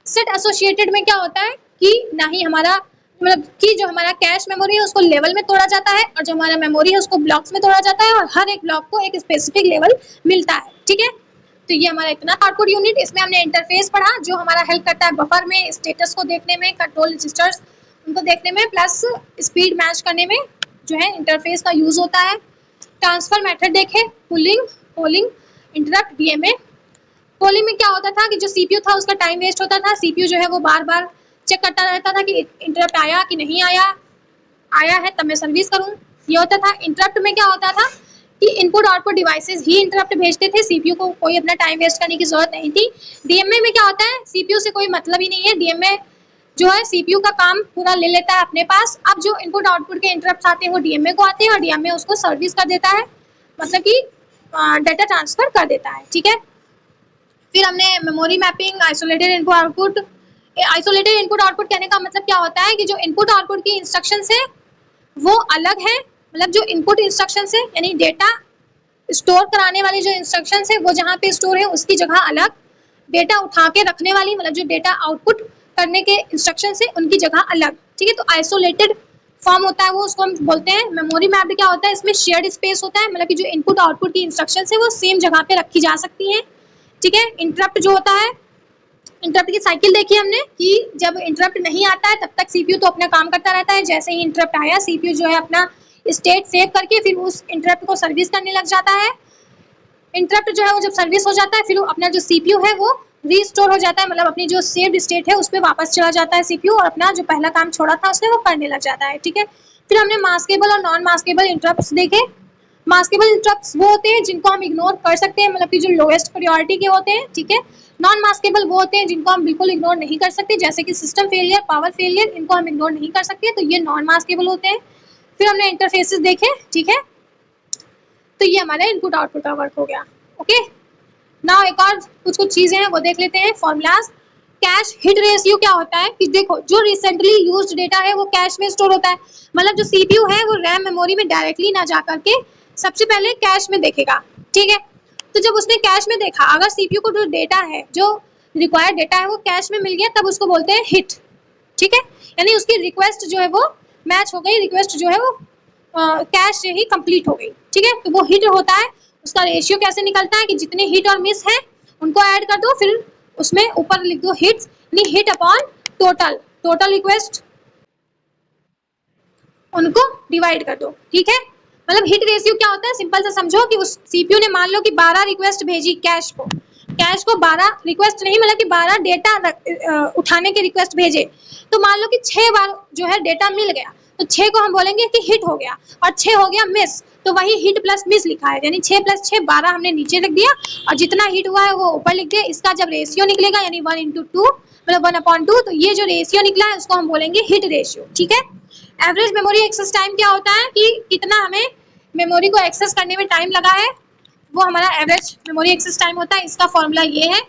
सेट एसोसिएटेड में क्या होता है कि ना ही हमारा मतलब कि जो हमारा कैश मेमोरी है उसको लेवल में तोड़ा जाता है और जो हमारा मेमोरी है उसको ब्लॉक्स में तोड़ा जाता है और हर एक ब्लॉक को एक स्पेसिफिक लेवल मिलता है, ठीक है। तो ये हमारा इतना आउटपुट यूनिट, इसमें हमने इंटरफेस पढ़ा जो हमारा हेल्प करता है बफर में, स्टेटस को देखने में, कंट्रोल रजिस्टर्स उनको देखने में, प्लस स्पीड मैच करने में जो है इंटरफेस का यूज होता है। ट्रांसफर मेथड देखे, pulling, polling, interrupt, DMA. Polling में क्या होता था कि जो सीपीयू था उसका टाइम वेस्ट होता था, सीपीयू जो है वो बार बार चेक करता रहता था कि इंटरप्ट आया कि नहीं आया, आया है तब मैं सर्विस करूं, ये होता था। इंटरप्ट में क्या होता था कि इनपुट आउटपुट डिवाइसेस ही इंटरप्ट भेजते थे, सीपीयू को कोई अपना टाइम वेस्ट करने की जरूरत नहीं थी। डीएमए में क्या होता है, सीपीयू से कोई मतलब ही नहीं है, डीएमए जो है सीपीयू का काम पूरा ले लेता है अपने पास। अब जो इनपुट आउटपुट के इंटरप्ट आते हैं वो डीएमए को आते हैं और डीएमए उसको सर्विस कर देता है, मतलब कि डाटा ट्रांसफर कर देता है, ठीक है। फिर हमने memory mapping, isolated input output. Isolated input output कहने का मतलब क्या होता है कि जो इनपुट आउटपुट की इंस्ट्रक्शंस है वो अलग है, मतलब जो इनपुट इंस्ट्रक्शंस है यानी डेटा स्टोर कराने वाली जो इंस्ट्रक्शंस है वो जहाँ पे स्टोर है उसकी जगह अलग, डेटा उठा के रखने वाली मतलब जो डेटा आउटपुट करने के इंस्ट्रक्शंस है उनकी जगह अलग, ठीक है। तो आइसोलेटेड फॉर्म होता है वो, उसको हम बोलते हैं। मेमोरी मैप्ड क्या होता है, इसमें शेयर्ड स्पेस होता है, मतलब कि जो इनपुट आउटपुट की इंस्ट्रक्शंस है वो सेम जगह पे रखी जा सकती हैं, ठीक है। इंटरप्ट जो होता है, इंटरप्ट की साइकिल देखी हमने कि जब इंटरप्ट नहीं आता है तब तक सीपीयू तो अपना काम करता रहता है, जैसे ही इंटरप्ट आया सीपीयू जो है अपना स्टेट सेव करके फिर उस इंटरप्ट को सर्विस करने लग जाता है। इंटरप्ट जो है वो जब सर्विस हो जाता है फिर अपना जो सीपीयू है वो रीस्टोर हो जाता है, मतलब अपनी जो सेव्ड स्टेट है उस पर वापस चला जाता है सीपीयू और अपना जो पहला काम छोड़ा था उसने वो करने लग जाता है, ठीक है। फिर हमने मास्केबल और नॉन मास्केबल इंटरप्ट्स देखे। मास्केबल इंटरप्ट्स वो होते हैं जिनको हम इग्नोर कर सकते हैं, मतलब कि जो लोएस्ट प्रायोरिटी के होते हैं, ठीक है। नॉन मास्केबल वो होते हैं जिनको हम बिल्कुल इग्नोर नहीं कर सकते, जैसे कि सिस्टम फेलियर, पावर फेलियर, इनको हम इग्नोर नहीं कर सकते, तो ये नॉन मास्केबल होते हैं। फिर हमने इंटरफेसेस देखे, ठीक है। तो ये हमारा इनपुट आउटपुट का वर्क हो गया, ओके। नाउ एक और कुछ चीजें हैं वो देख लेते हैं, फॉर्मूलाज। कैश हिट रेशियो क्या होता है कि देखो जो रिसेंटली यूज्ड डेटा है वो कैश में स्टोर होता है, मतलब जो सीपीयू है वो रैम मेमोरी में डायरेक्टली ना जा करके सबसे पहले कैश में देखेगा, ठीक है। तो जब उसने कैश में देखा, अगर सीपीयू को जो डेटा है, जो रिक्वायर्ड डेटा है वो कैश में मिल गया, तब उसको बोलते हैं हिट, ठीक है। यानी उसकी रिक्वेस्ट जो है वो मैच हो गई, रिक्वेस्ट जो है वो कैश से ही कंप्लीट हो गई, ठीक है। तो वो हिट होता है। उसका रेशियो कैसे निकलता है कि जितने हिट और मिस है उनको ऐड कर दो, फिर उसमें ऊपर लिख दो हिट्स, यानी hit upon total, total request उनको डिवाइड कर दो, ठीक है। मतलब हिट रेशियो क्या होता है, सिंपल से समझो कि उस सीपीयू ने मान लो कि 12 रिक्वेस्ट भेजी कैश को 12 रिक्वेस्ट नहीं, मतलब कि 12 डेटा उठाने के रिक्वेस्ट भेजे, तो मान लो कि 6 बार जो है डेटा मिल गया, तो 6 को हम बोलेंगे कि हिट हो गया और 6 हो गया मिस, तो वही हिट प्लस मिस लिखा है, यानी 6 + 6 12 हमने नीचे लिख दिया और जितना हिट हुआ है वो ऊपर लिख दिया। इसका जब रेशियो निकलेगा यानी 1 × 2 मतलब 1/2, तो ये जो रेशियो निकला है उसको हम बोलेंगे हिट रेशियो, ठीक है। एवरेज मेमोरी एक्सेस टाइम क्या होता है कि कितना हमें मेमोरी को एक्सेस करने में टाइम लगा है, वो हमारा एवरेज मेमोरी एक्सेस टाइम होता है। इसका फॉर्मूला ये है,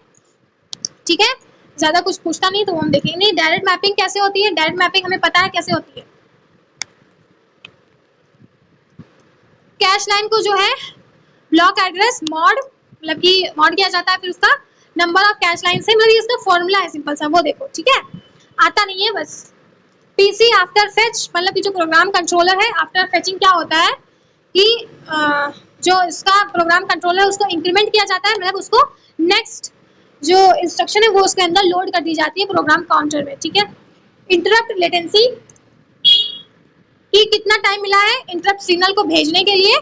ठीक है। ज्यादा कुछ पूछता नहीं तो हम देखेंगे नहीं। डायरेक्ट मैपिंग कैसे होती है, डायरेक्ट मैपिंग हमें पता है कैसे होती है। कैश लाइन को जो है ब्लॉक एड्रेस मॉड, मतलब कि मॉड किया जाता है, फिर उसका नंबर ऑफ कैश लाइन से, मतलब इसका फॉर्मूला है सिंपल सा, वो देखो, ठीक है। आता नहीं है बस। पीसी आफ्टर फेच, मतलब कि जो प्रोग्राम कंट्रोलर है, आफ्टर फेचिंग क्या होता है कि जो इसका प्रोग्राम कंट्रोलर है उसको इंक्रीमेंट किया जाता है, मतलब उसको नेक्स्ट जो इंस्ट्रक्शन है वो उसके अंदर लोड कर दी जाती है प्रोग्राम काउंटर में, ठीक है। इंटरप्ट लेटेंसी कि कितना टाइम मिला है इंटरप्ट सिग्नल को भेजने के लिए,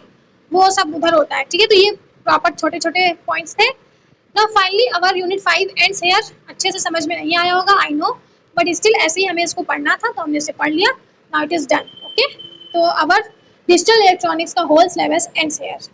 वो सब उधर होता है, ठीक है। तो ये प्रॉपर छोटे छोटे पॉइंट्स थे। Now finally our unit 5 ends here. अच्छे से समझ में नहीं आया होगा, आई नो, बट स्टिल ऐसे ही हमें इसको पढ़ना था तो हमने इसे पढ़ लिया। Now it is done, okay. तो अवर डिजिटल इलेक्ट्रॉनिक्स का होल सिलेबस एंड्स हियर।